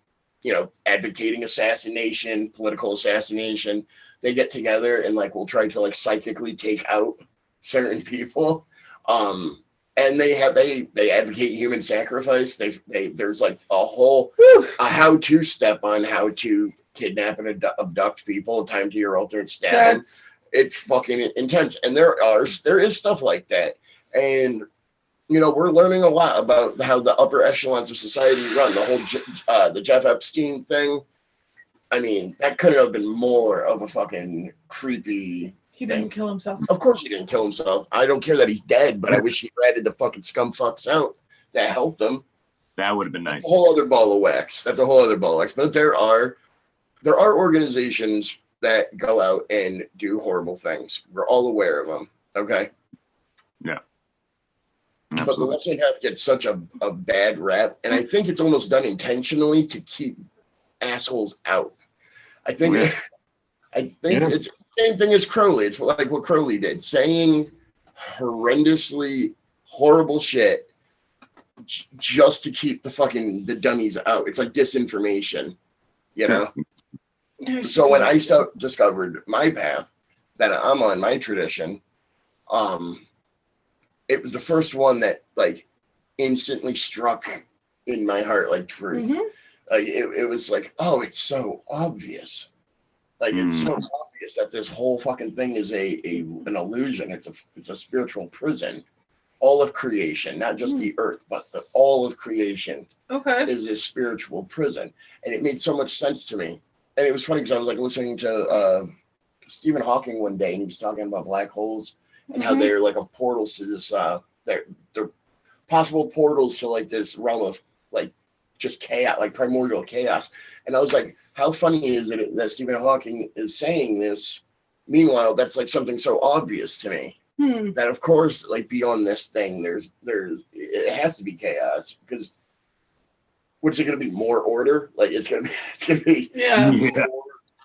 advocating assassination, political assassination. They get together and like will try to like psychically take out certain people. And they advocate human sacrifice. There's like a how-to step on how to kidnap and abduct people, time to your altar and stab them. It's fucking intense. And there is stuff like that. And we're learning a lot about how the upper echelons of society run. The whole the Jeff Epstein thing. I mean, that couldn't have been more of a fucking creepy. He didn't kill himself. Of course he didn't kill himself. I don't care that he's dead, but I wish he ratted the fucking scum fucks out that helped him. That would have been nice. That's a whole other ball of wax. But there are organizations that go out and do horrible things. We're all aware of them. Okay. Yeah. Absolutely. But the lesbian path gets such a bad rap, and I think it's almost done intentionally to keep assholes out. I think it's the same thing as Crowley. It's like what Crowley did, saying horrendously horrible shit just to keep the dummies out. It's like disinformation, So when I discovered my path that I'm on, my tradition, it was the first one that like instantly struck in my heart like truth. Like it was like, oh, it's so obvious. Like it's so obvious that this whole fucking thing is an illusion. It's a spiritual prison. All of creation, not just the earth, but all of creation is a spiritual prison. And it made so much sense to me. And it was funny because I was like listening to Stephen Hawking one day, and he was talking about black holes and how they're like portals to this they're possible portals to like this realm of like just chaos, like primordial chaos. And I was like, how funny is it that Stephen Hawking is saying this? Meanwhile, that's like something so obvious to me that of course, like beyond this thing, it has to be chaos, because what's it going to be? More order? Like it's going to be more,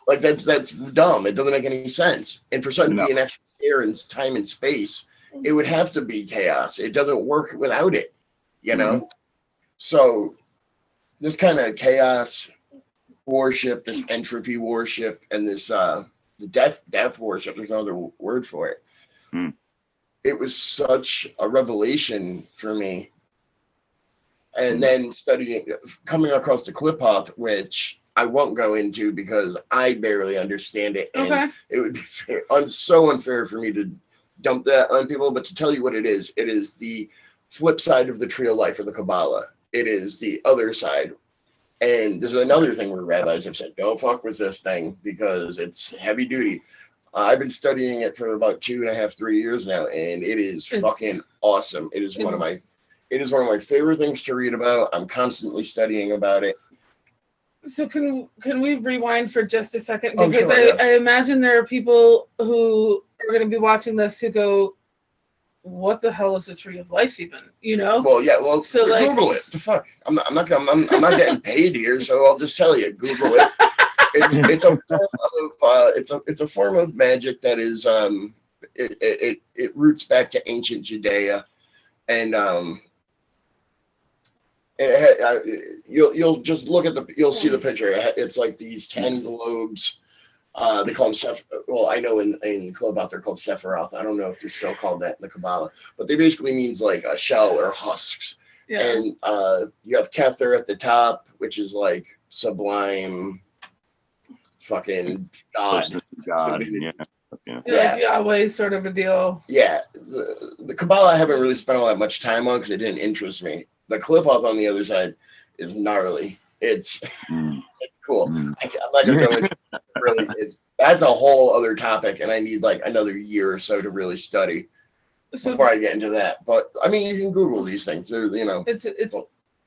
like that's dumb. It doesn't make any sense. And for something to be an extra layer in time and space, it would have to be chaos. It doesn't work without it, So this kind of chaos worship, this entropy worship, and this the death worship, there's no other word for it. It was such a revelation for me. And then coming across the Qliphoth, which I won't go into because I barely understand it, and it would be so unfair for me to dump that on people. But to tell you what it is the flip side of the tree of life, or the Kabbalah. It is the other side. And there's another thing where rabbis have said, don't fuck with this thing because it's heavy duty. I've been studying it for about 2.5, 3 years now, and it's fucking awesome. It is one of my favorite things to read about. I'm constantly studying about it. So can we rewind for just a second? Because I imagine there are people who are going to be watching this who go, what the hell is a tree of life even? Well, yeah. Well, so Google it. The fuck. I'm not getting paid here, so I'll just tell you. Google it. It's a form of magic that is It roots back to ancient Judea, and you'll just look at you'll see the picture. It's like these 10 globes. They call them well, I know in Clubhouse they're called Sephiroth. I don't know if they're still called that in the Kabbalah, but they basically means like a shell or husks. Yeah. And you have Kether at the top, which is like sublime fucking God. Yeah. Like Yahweh sort of a deal. Yeah. The Kabbalah I haven't really spent all that much time on because it didn't interest me. The Qliphoth on the other side is gnarly. It's cool. I'm not gonna go into it really. That's a whole other topic, and I need like another year or so to really study before I get into that. But I mean, you can Google these things. They're, it's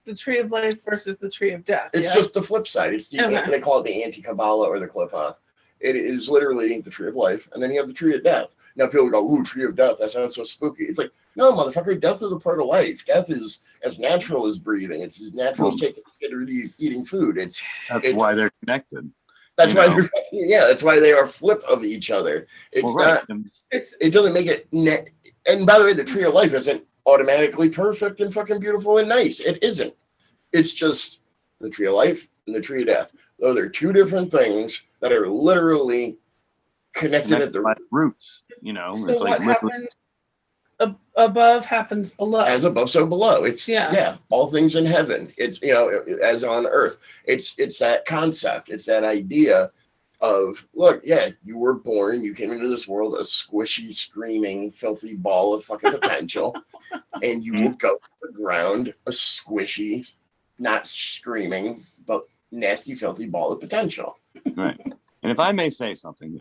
the tree of life versus the tree of death. It's just the flip side. It's they call it the anti-Kabbalah or the Qliphoth. It is literally the tree of life, and then you have the tree of death. Now people go, "Ooh, tree of death. That sounds so spooky." It's like, no, motherfucker. Death is a part of life. Death is as natural as breathing. It's as natural as eating food. It's why they're connected. That's why that's why they are flip of each other. It's not. It doesn't make it. And by the way, the tree of life isn't automatically perfect and fucking beautiful and nice. It isn't. It's just the tree of life and the tree of death. Those are two different things that are literally connected at the roots. So it's like what happens above happens below. As above, so below. It's all things in heaven. It's as on earth. It's that concept. It's that idea of, look, you were born, you came into this world a squishy, screaming, filthy ball of fucking potential, and you will go to the ground a squishy, not screaming, but nasty, filthy ball of potential. Right. And if I may say something,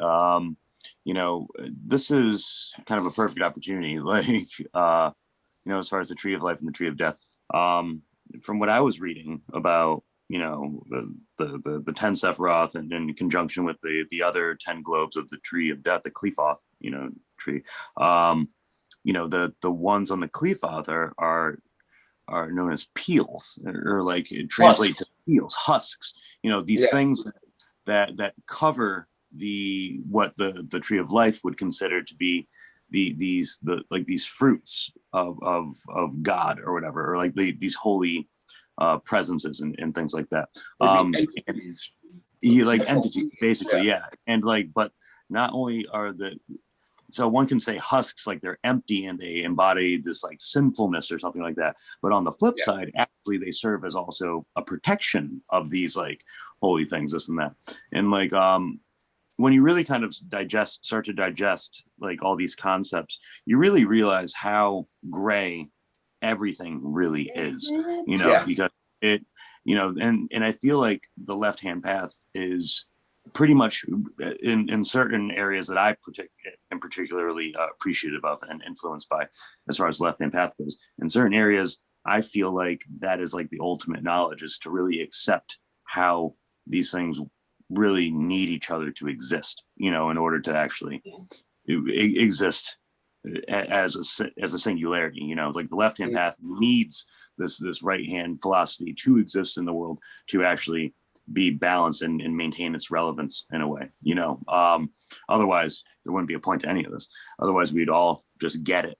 this is kind of a perfect opportunity, like, as far as the tree of life and the tree of death. From what I was reading about, the 10 Sephiroth and in conjunction with the other 10 globes of the tree of death, the Qliphoth, tree. The ones on the Qliphoth are known as peels, or like it translates to peels, husks. These things that cover what the tree of life would consider to be these fruits of God or whatever, or like these holy presences and things like that. Entities. Entities, basically, and but not only are so one can say husks, like they're empty and they embody this like sinfulness or something like that. But on the flip side, actually they serve as also a protection of these like holy things, this and that. And like when you really kind of start to digest like all these concepts, you really realize how gray everything really is, because it, and I feel like the left-hand path is pretty much in certain areas that I am particularly appreciative of and influenced by, as far as left-hand path goes. In certain areas, I feel like that is like the ultimate knowledge, is to really accept how these things really need each other to exist, in order to actually exist as a singularity. Like the left-hand path needs this right-hand philosophy to exist in the world, to actually be balanced and maintain its relevance in a way. Otherwise there wouldn't be a point to any of this. Otherwise we'd all just get it.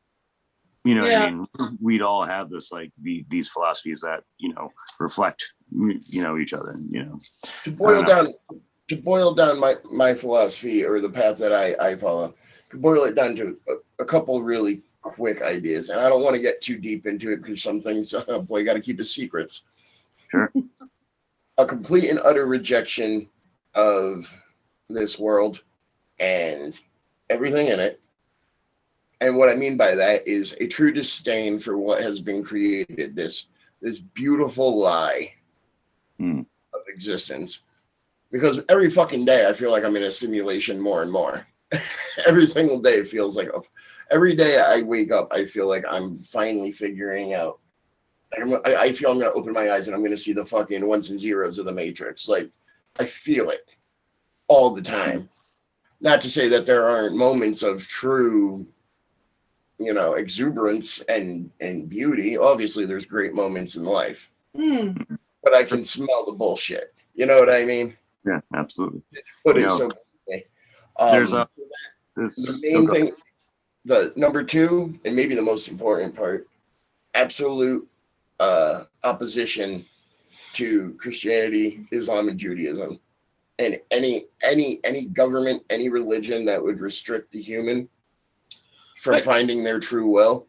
What I mean? We'd all have this like these philosophies that reflect each other. To boil down my philosophy, or the path that I follow, to boil it down to a couple really quick ideas, and I don't want to get too deep into it because some things, you got to keep his secrets. Sure. A complete and utter rejection of this world and everything in it. And what I mean by that is a true disdain for what has been created, this beautiful lie of existence. Because every fucking day I feel like I'm in a simulation more and more. Every single day feels like every day I wake up, I feel like I'm finally figuring out. I feel I'm going to open my eyes and I'm going to see the fucking ones and zeros of the Matrix. Like, I feel it all the time. Not to say that there aren't moments of true, exuberance and beauty. Obviously, there's great moments in life. But I can smell the bullshit. You know what I mean? Yeah, absolutely. But it's so. There's the main thing. the number two, and maybe the most important part, absolute opposition to Christianity, Islam, and Judaism, and any government, any religion that would restrict the human from finding their true will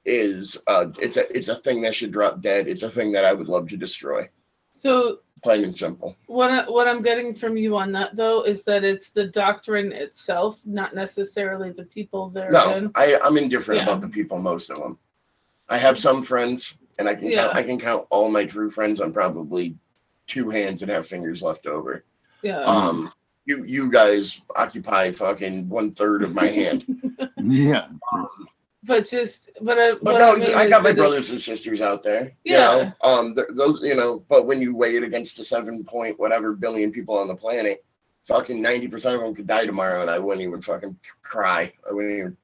is it's a thing that should drop dead. It's a thing that I would love to destroy. So plain and simple. What I'm getting from you on that though is that it's the doctrine itself, not necessarily the people therein. No, I'm indifferent about the people, most of them. I have some friends, and I can count all my true friends on probably two hands that have fingers left over. Yeah. You guys occupy fucking 1/3 of my hand. Yeah. But I got my brothers and sisters out there. Yeah. Those, but when you weigh it against the 7 point whatever billion people on the planet, fucking 90% of them could die tomorrow, and I wouldn't even fucking cry. I wouldn't even.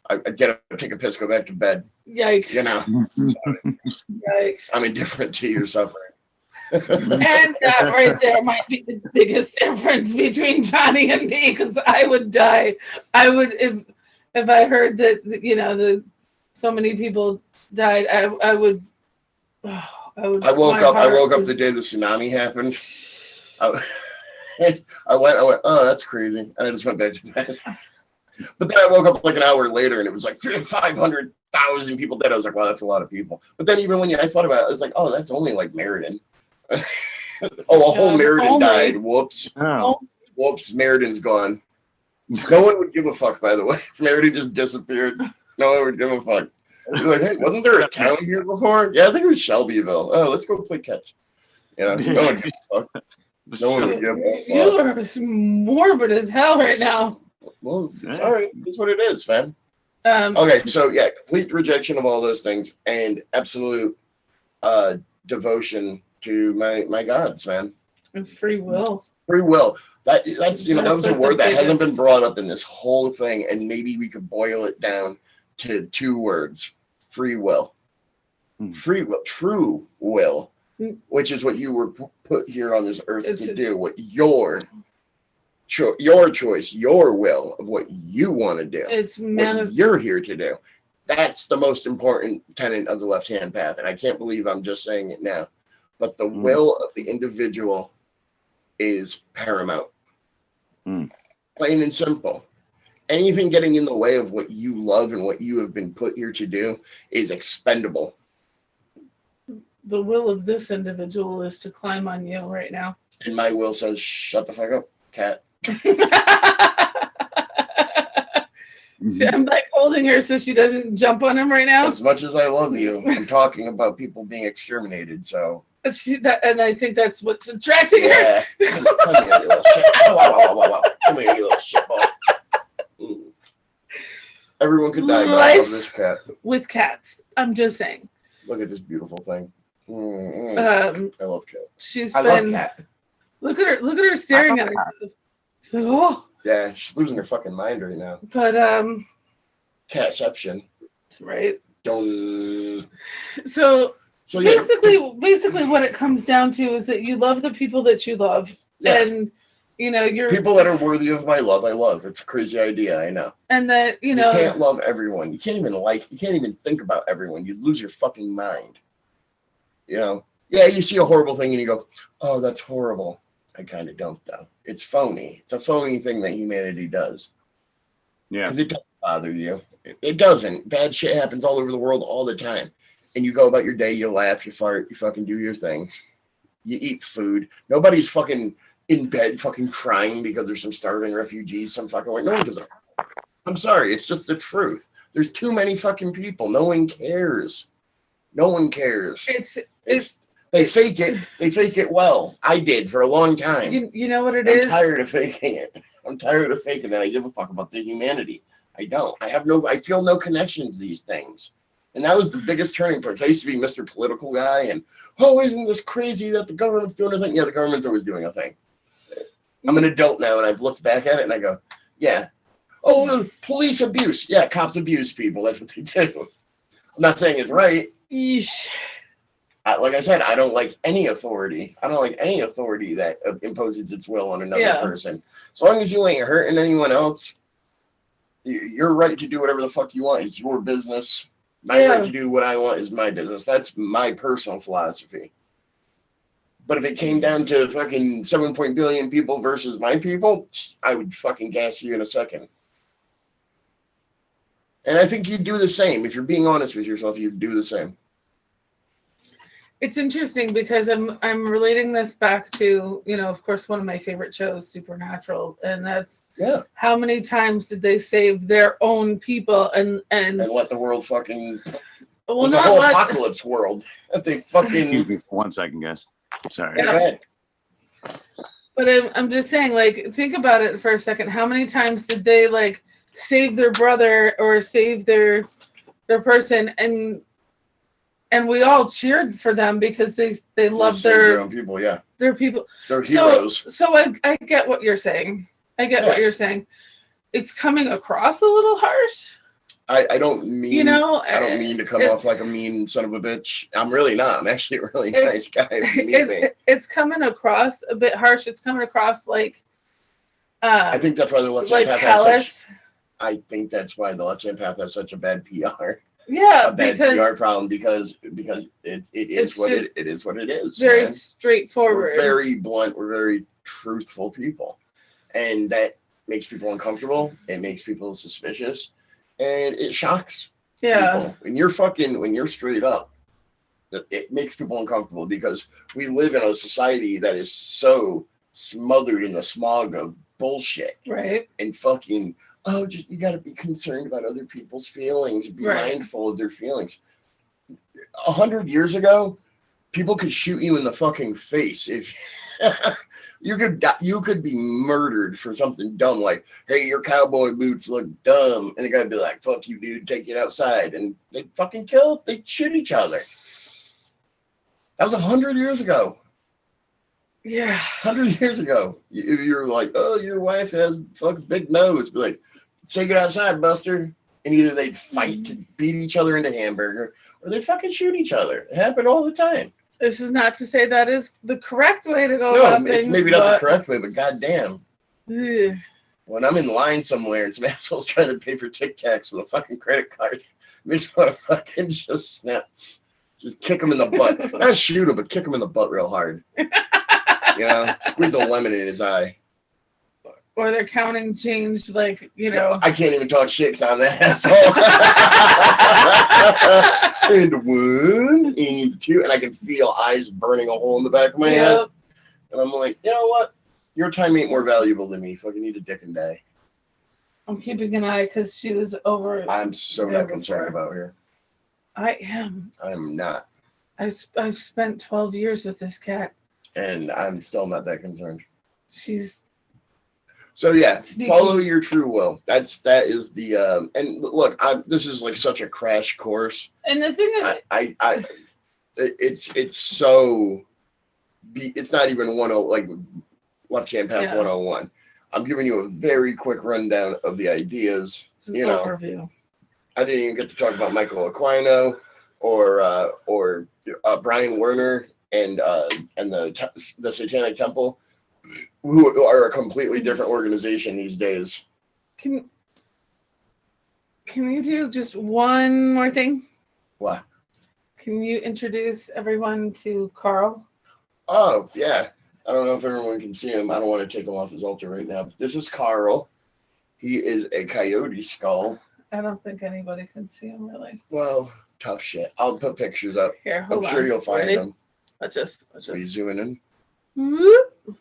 I'd get up, take a piss, go back to bed. Yikes. Yikes. I'm indifferent to your suffering. And that right there might be the biggest difference between Johnny and me, because I would die. I would if I heard that so many people died. I would. I woke up the day the tsunami happened. I went, oh, that's crazy, and I just went back to bed. But then I woke up like an hour later, and it was like 500,000 people dead. I was like, wow, that's a lot of people. But then even when I thought about it, I was like, oh, that's only like Meriden. A whole Meriden died. Whoops. Oh. Whoops, Meriden's gone. No one would give a fuck, by the way. If Meriden just disappeared, no one would give a fuck. You're like, hey, wasn't there a town here before? Yeah, I think it was Shelbyville. Oh, let's go play catch. No one would give a fuck. No one would give a fuck. You are morbid as hell right now. Well, it's all right. It's what it is, fam. Okay, so yeah, complete rejection of all those things and absolute devotion to my gods, man. And free will. Free will. That's that was a word that hasn't been brought up in this whole thing, and maybe we could boil it down to 2 words: free will. Free will, true will, which is what you were put here on this earth to do. What your choice, your will of what you want to do. It's what you're here to do. That's the most important tenet of the left-hand path, and I can't believe I'm just saying it now. But the will of the individual is paramount. Plain and simple. Anything getting in the way of what you love and what you have been put here to do is expendable. The will of this individual is to climb on you right now. And my will says, shut the fuck up, cat. See, I'm like holding her so she doesn't jump on him right now. As much as I love you, I'm talking about people being exterminated, so. And I think that's what's attracting her. Come here, you little shit. Come here, you little shitball. Everyone could die by this cat. With cats. I'm just saying. Look at this beautiful thing. I love cat. I love cat. Look at her staring at herself. She's like, oh. Yeah, she's losing her fucking mind right now. But catception. Right. Don't. So basically what it comes down to is that you love the people that you love. Yeah. And you're people that are worthy of my love, I love. It's a crazy idea, I know. And that you can't love everyone. You can't even think about everyone. You'd lose your fucking mind. Yeah, you see a horrible thing and you go, oh, that's horrible. I kind of don't, though. It's phony. It's a phony thing that humanity does. Yeah. Because it doesn't bother you. It doesn't. Bad shit happens all over the world all the time. And you go about your day, you laugh, you fart, you fucking do your thing. You eat food. Nobody's fucking in bed fucking crying because there's some starving refugees, some fucking way. No one gives a fuck. I'm sorry. It's just the truth. There's too many fucking people. No one cares. No one cares. They fake it. They fake it well. I did for a long time. You know what I'm tired of faking it. I'm tired of faking that I give a fuck about the humanity. I don't. I feel no connection to these things. And that was the biggest turning point. I used to be Mr. Political guy and, oh, isn't this crazy that the government's doing a thing? Yeah, the government's always doing a thing. I'm an adult now and I've looked back at it and I go, yeah. Oh, police abuse. Yeah, cops abuse people. That's what they do. I'm not saying it's right. Yeesh. Like I said, I don't like any authority. I don't like any authority that imposes its will on another person. As long as you ain't hurting anyone else, Your right to do whatever the fuck you want is your business. My right to do what I want is my business. That's my personal philosophy. But if it came down to fucking 7 billion people versus my people, I would fucking gas you in a second. And I think you'd do the same. If you're being honest with yourself, you'd do the same. It's interesting because I'm relating this back to, of course, one of my favorite shows, Supernatural, and that's how many times did they save their own people and let the world fucking the whole apocalypse world that they fucking 1 second, guys. Sorry. Go ahead. But I'm just saying, like, think about it for a second. How many times did they like save their brother or save their person and we all cheered for them because they love their own people, yeah. Their people. They're heroes. So I get what you're saying. I get what you're saying. It's coming across a little harsh. I don't mean I don't mean to come off like a mean son of a bitch. I'm really not. I'm actually a really nice guy. It's coming across a bit harsh. It's coming across like I think that's why the left-hand path has I think that's why the left-hand path has such a bad PR. Yeah, a bad PR problem because it is what it is. Very straightforward. We're very blunt. We're very truthful people, and that makes people uncomfortable. It makes people suspicious, and it shocks people. When you're straight up, it makes people uncomfortable because we live in a society that is so smothered in the smog of bullshit, right? And fucking. Oh, you got to be concerned about other people's feelings. Be mindful of their feelings. 100 years ago, people could shoot you in the fucking face if you could be murdered for something dumb like, "Hey, your cowboy boots look dumb," and the guy would be like, "Fuck you, dude, take it outside," and they'd fucking they'd shoot each other. That was 100 years ago. Yeah, 100 years ago, if you're like, "Oh, your wife has fucking big nose," be like, "Take it outside, Buster." And either they'd fight to beat each other into hamburger, or they'd fucking shoot each other. It happened all the time. This is not to say that is the correct way to go about things. No, it's maybe not the correct way, but goddamn. Ugh. When I'm in line somewhere and some asshole's trying to pay for Tic Tacs with a fucking credit card, it makes me want to fucking just snap, just kick him in the butt. Not shoot him, but kick him in the butt real hard. Squeeze a lemon in his eye. Or they're counting change, like, I can't even talk shit because I'm that asshole. And 1, and 2, and I can feel eyes burning a hole in the back of my head. And I'm like, you know what? Your time ain't more valuable than me. Fucking need a dick and die. I'm keeping an eye because she was over. I'm so not concerned about her. I am. I'm not. I've spent 12 years with this cat. And I'm still not that concerned. She's so sneaky. Follow your true will. That is the and look, this is like such a crash course. And the thing is, it's not even like left-hand path 101. I'm giving you a very quick rundown of the ideas. It's an overview. I didn't even get to talk about Michael Aquino or Brian Werner. And the Satanic Temple, who are a completely different organization these days. Can you do just one more thing? What? Can you introduce everyone to Carl? Oh, yeah. I don't know if everyone can see him. I don't want to take him off his altar right now. But this is Carl. He is a coyote skull. I don't think anybody can see him, really. Well, tough shit. I'll put pictures up. Here, hold on. I'm sure you'll find them. Let's just. Are you zooming in? Whoop.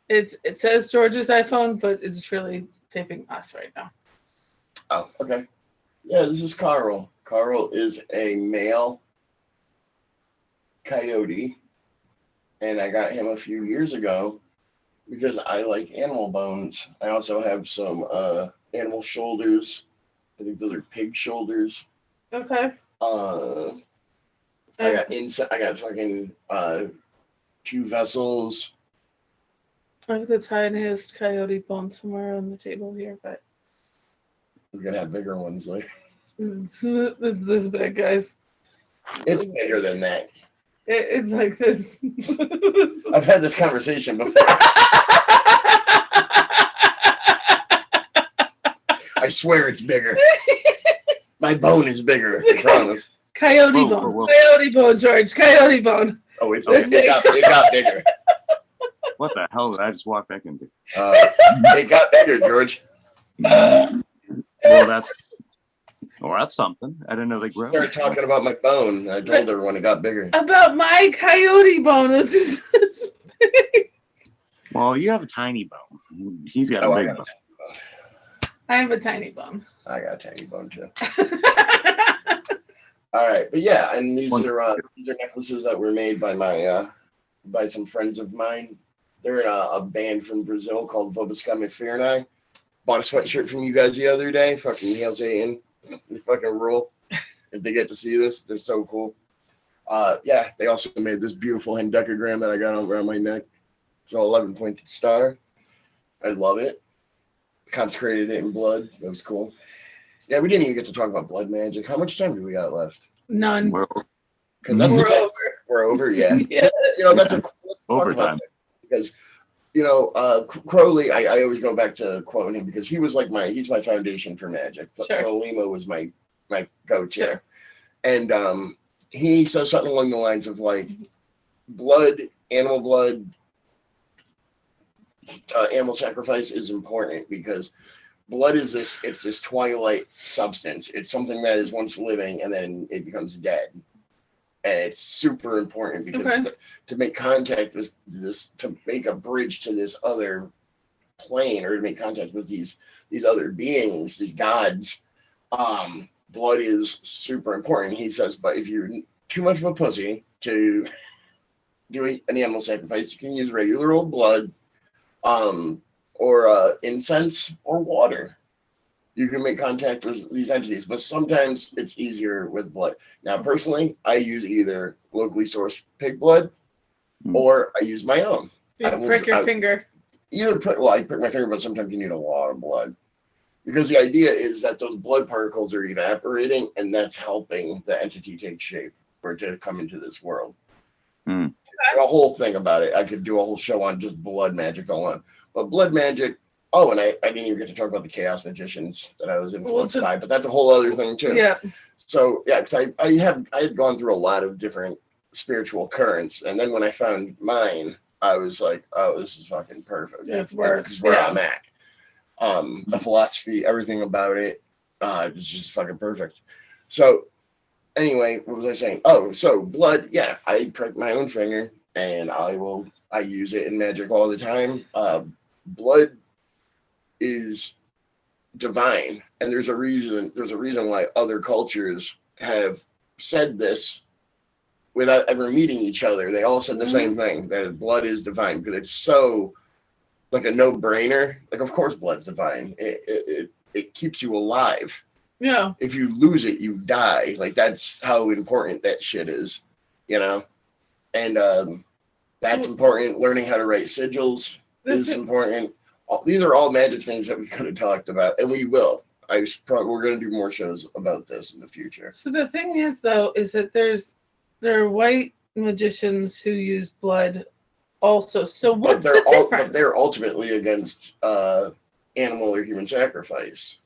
It says George's iPhone, but it's really taping us right now. Oh, okay. Yeah, this is Carl. Carl is a male coyote, and I got him a few years ago because I like animal bones. I also have some animal shoulders. I think those are pig shoulders. Okay. I got fucking 2 vessels. I have the tiniest coyote bone somewhere on the table here, but we're gonna have bigger ones later. It's this big, guys. It's bigger than that. It's like this. I've had this conversation before. I I swear it's bigger. My bone is bigger. I promise. Coyote Whoa, bone. whoa, whoa. Coyote bone, George. Coyote bone. Oh, It's it got bigger. What the hell did I just walk back into? It got bigger, George. Well, that's something. I didn't know they grow. Started talking about my bone. I told everyone it got bigger. About my coyote bone. It's big. Well, you have a tiny bone. He's got a I big got bone. I have a tiny bone. I got a tiny bone too. All right, but yeah, and these are necklaces that were made by by some friends of mine. They're in a band from Brazil called Vobiscame Fearnai. Bought a sweatshirt from you guys the other day. Fucking Hail Satan. They fucking rule. If they get to see this, they're so cool. Yeah, they also made this beautiful hendecagram that I got around my neck. It's an 11-pointed star. I love it. Consecrated it in blood. That was cool. Yeah, we didn't even get to talk about blood magic. How much time do we got left? None. We're Over. We're over, yeah. Yeah. Let's talk overtime. about that because Crowley, I always go back to quoting him because he was like he's my foundation for magic. Sure. So Lima was my go-to. Sure. And he says something along the lines of like blood, animal blood, animal sacrifice is important because blood is this twilight substance. It's something that is once living and then it becomes dead. And it's super important because to make contact with this, to make a bridge to this other plane or to make contact with these other beings, these gods, blood is super important. He says, but if you're too much of a pussy to do an animal sacrifice, you can use regular old blood, or incense or water. You can make contact with these entities, but sometimes it's easier with blood. Now, personally, I use either locally sourced pig blood or I use my own. You prick your finger. I prick my finger, but sometimes you need a lot of blood. Because the idea is that those blood particles are evaporating, and that's helping the entity take shape or to come into this world. Mm. A whole thing about it. I could do a whole show on just blood magic alone. But blood magic, and I didn't even get to talk about the chaos magicians that I was influenced by, but that's a whole other thing too. Yeah. So yeah, because I had gone through a lot of different spiritual currents, and then when I found mine, I was like, oh, this is fucking perfect. This works. This is where I'm at. The philosophy, everything about it, it's just fucking perfect. So anyway, what was I saying? Oh, so blood, yeah, I prick my own finger and I use it in magic all the time. Blood is divine, and there's a reason why other cultures have said this without ever meeting each other. They all said the same thing, that blood is divine, because it's so like a no-brainer. Like, of course blood's divine. It keeps you alive. Yeah. If you lose it, you die. Like, that's how important that shit is, And that's important. Learning how to write sigils is important. These are all magic things that we could have talked about, and we will. We're going to do more shows about this in the future. So the thing is, though, is that there are white magicians who use blood also. So what's the difference? But they're ultimately against animal or human sacrifice.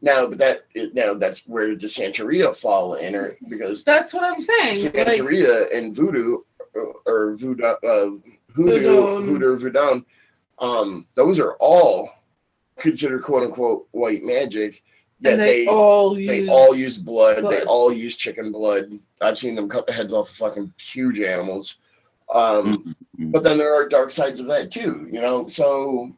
Now, but that's where the Santeria fall in, because that's what I'm saying. Santeria and voodoo or voodoo, those are all considered quote unquote white magic. Yet they all use blood. They all use chicken blood. I've seen them cut the heads off fucking huge animals. But then there are dark sides of that too, So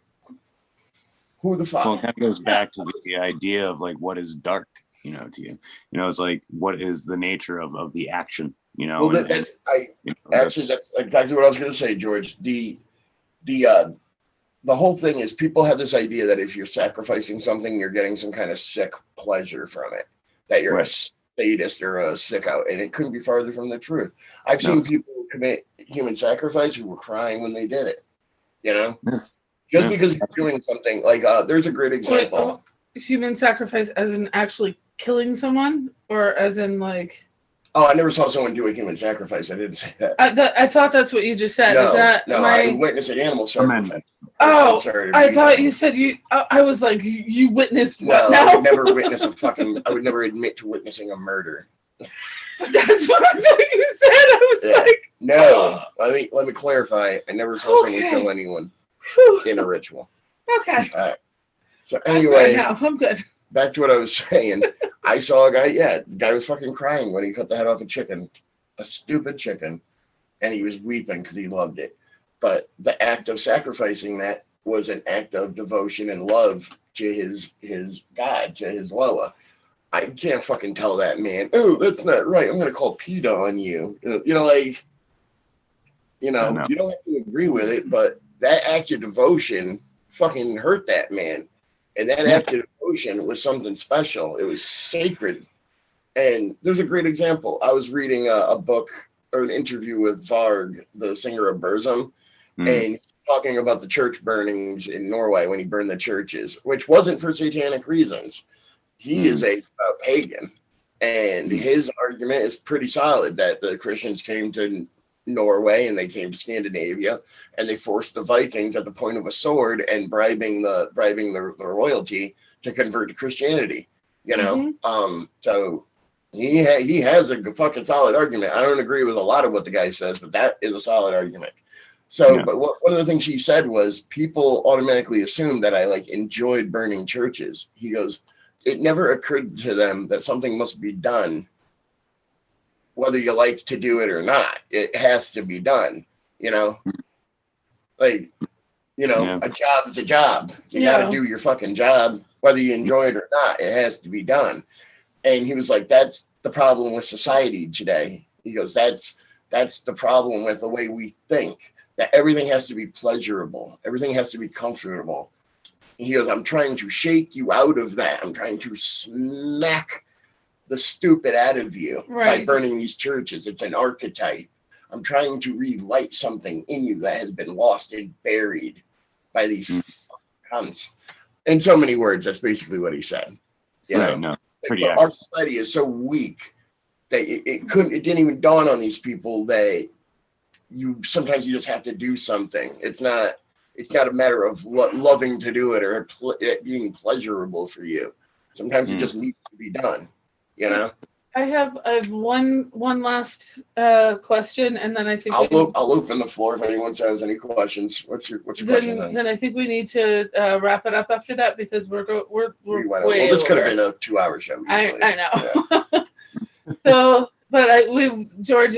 who the fuck? Well, it kind of goes back to the idea of like what is dark, to you. It's like what is the nature of the action, Well, that's exactly what I was going to say, George. The whole thing is people have this idea that if you're sacrificing something, you're getting some kind of sick pleasure from it, that you're a sadist or a sicko, and it couldn't be farther from the truth. I've seen people commit human sacrifice who were crying when they did it, Just because you're doing something like there's a great example. Human sacrifice as in actually killing someone, or as in like? Oh, I never saw someone do a human sacrifice. I didn't say that. I thought that's what you just said. No, Is that I witnessed an animal sacrifice. Oh, started I reading thought them. you said you. I was like, you witnessed No, what now? I would never witness I would never admit to witnessing a murder. That's what I thought you said. I was Yeah. like, No, let me clarify. I never saw someone Okay. kill anyone whew. in a ritual. Okay. All right. So I'm good anyway, now. I'm good. back to what I was saying. I saw a guy. Yeah, the guy was fucking crying when he cut the head off a stupid chicken, and he was weeping because he loved it. But the act of sacrificing that was an act of devotion and love to his God, to his Loa. I can't fucking tell that man, oh, that's not right. I'm gonna call PETA on you. Like, you don't have to agree with it, but that act of devotion fucking hurt that man. And that act of devotion was something special. It was sacred. And there's a great example. I was reading a book or an interview with Varg, the singer of Burzum, and talking about the church burnings in Norway when he burned the churches, which wasn't for satanic reasons. He is a pagan, and his argument is pretty solid that the Christians came to Norway and they came to Scandinavia and they forced the Vikings at the point of a sword and bribing the royalty to convert to Christianity. So he has a fucking solid argument. I don't agree with a lot of what the guy says, but that is a solid argument. So, but one of the things he said was people automatically assumed that I enjoyed burning churches. He goes, it never occurred to them that something must be done, whether you like to do it or not. It has to be done, a job is a job. You got to do your fucking job, whether you enjoy it or not. It has to be done. And he was like, that's the problem with society today. He goes, that's the problem with the way we think, that everything has to be pleasurable. Everything has to be comfortable. He goes, I'm trying to shake you out of that. I'm trying to smack the stupid out of you by burning these churches. It's an archetype. I'm trying to relight something in you that has been lost and buried by these cunts. In so many words, that's basically what he said. Our society is so weak that it didn't even dawn on these people that sometimes you just have to do something. It's not a matter of loving to do it or it being pleasurable for you. Sometimes it just needs to be done, I have one last question, and then I think I'll open the floor if anyone has any questions. What's your question? Then I think we need to wrap it up after that because we're way this could have over. been a 2-hour show. I know. Yeah. So, but George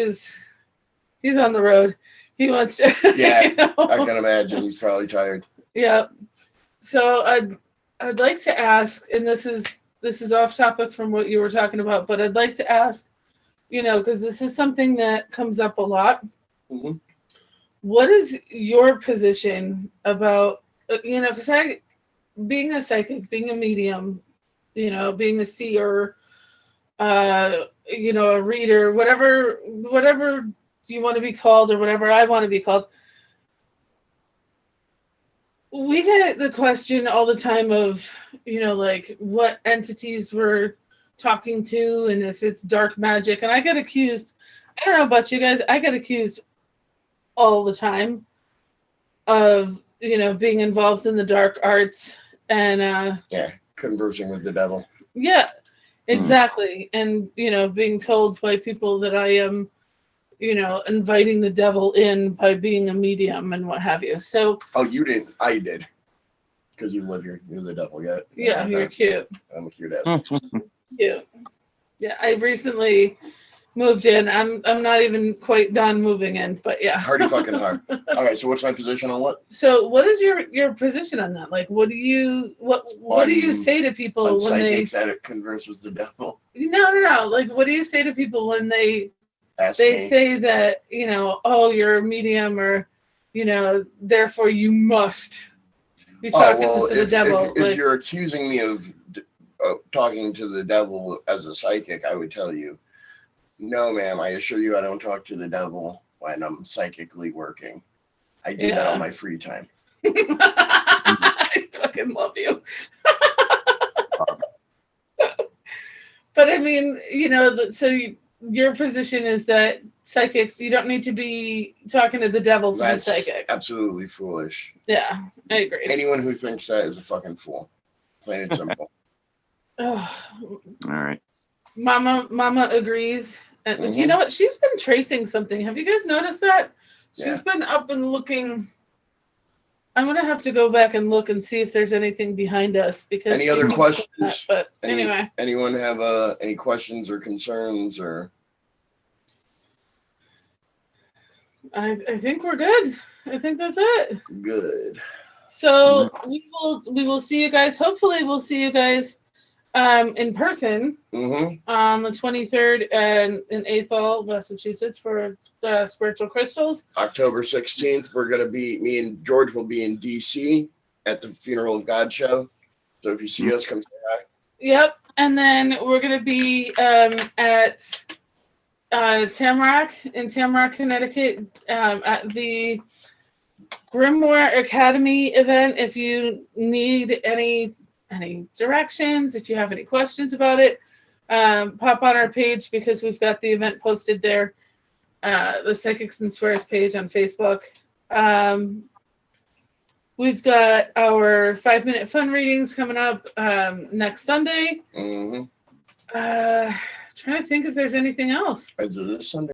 he's on the road. He wants to. Yeah, I can imagine he's probably tired. Yeah. So I'd like to ask, and this is off topic from what you were talking about, but I'd like to ask, because this is something that comes up a lot. Mm-hmm. What is your position about, because being a psychic, being a medium, being a seer, a reader, whatever you want to be called or whatever I want to be called. We get the question all the time of, what entities we're talking to and if it's dark magic. And I get accused, I don't know about you guys, I get accused all the time of, being involved in the dark arts and conversing with the devil. Yeah, exactly. And, being told by people that I am, inviting the devil in by being a medium and what have you. So. Oh, you didn't. I did. Because you live here. You're the devil yet. Yeah, you're cute. I'm a cute ass. Cute. Yeah, I recently moved in. I'm not even quite done moving in, but yeah. Hardy fucking hard. All right, so what's my position on what? So what is your position on that? What do you do you say to people when psychics that converse with the devil? No. What do you say to people when they say that, oh, you're a medium or, therefore you must be talking to the devil. If you're accusing me of talking to the devil as a psychic, I would tell you, no, ma'am, I assure you I don't talk to the devil when I'm psychically working. I do that on my free time. I fucking love you. But I mean, so your position is that psychics. You don't need to be talking to the devil to be That's psychic. absolutely foolish. Yeah, I agree. Anyone who thinks that is a fucking fool. Plain and simple. Ugh. All right. Mama agrees. And you know what? She's been tracing something. Have you guys noticed that? She's been up and looking. I'm gonna have to go back and look and see if there's anything behind us because Any other questions? That, but anyway, anyone have any questions or concerns or? I think we're good. I think that's it. Good. So we will see you guys. Hopefully, we'll see you guys in person on the 23rd and in Athol, Massachusetts for Spiritual Crystals. October 16th, we're going to be, me and George will be in DC at the Funeral of God show. So if you see us, come say hi. Yep. And then we're going to be at Tamrock, Connecticut, at the Grimoire Academy event. If you need any directions, if you have any questions about it, pop on our page because we've got the event posted there, the Psychics and Swears page on Facebook. We've got our 5-minute fun readings coming up next Sunday. Trying to think if there's anything else. Is it this Sunday?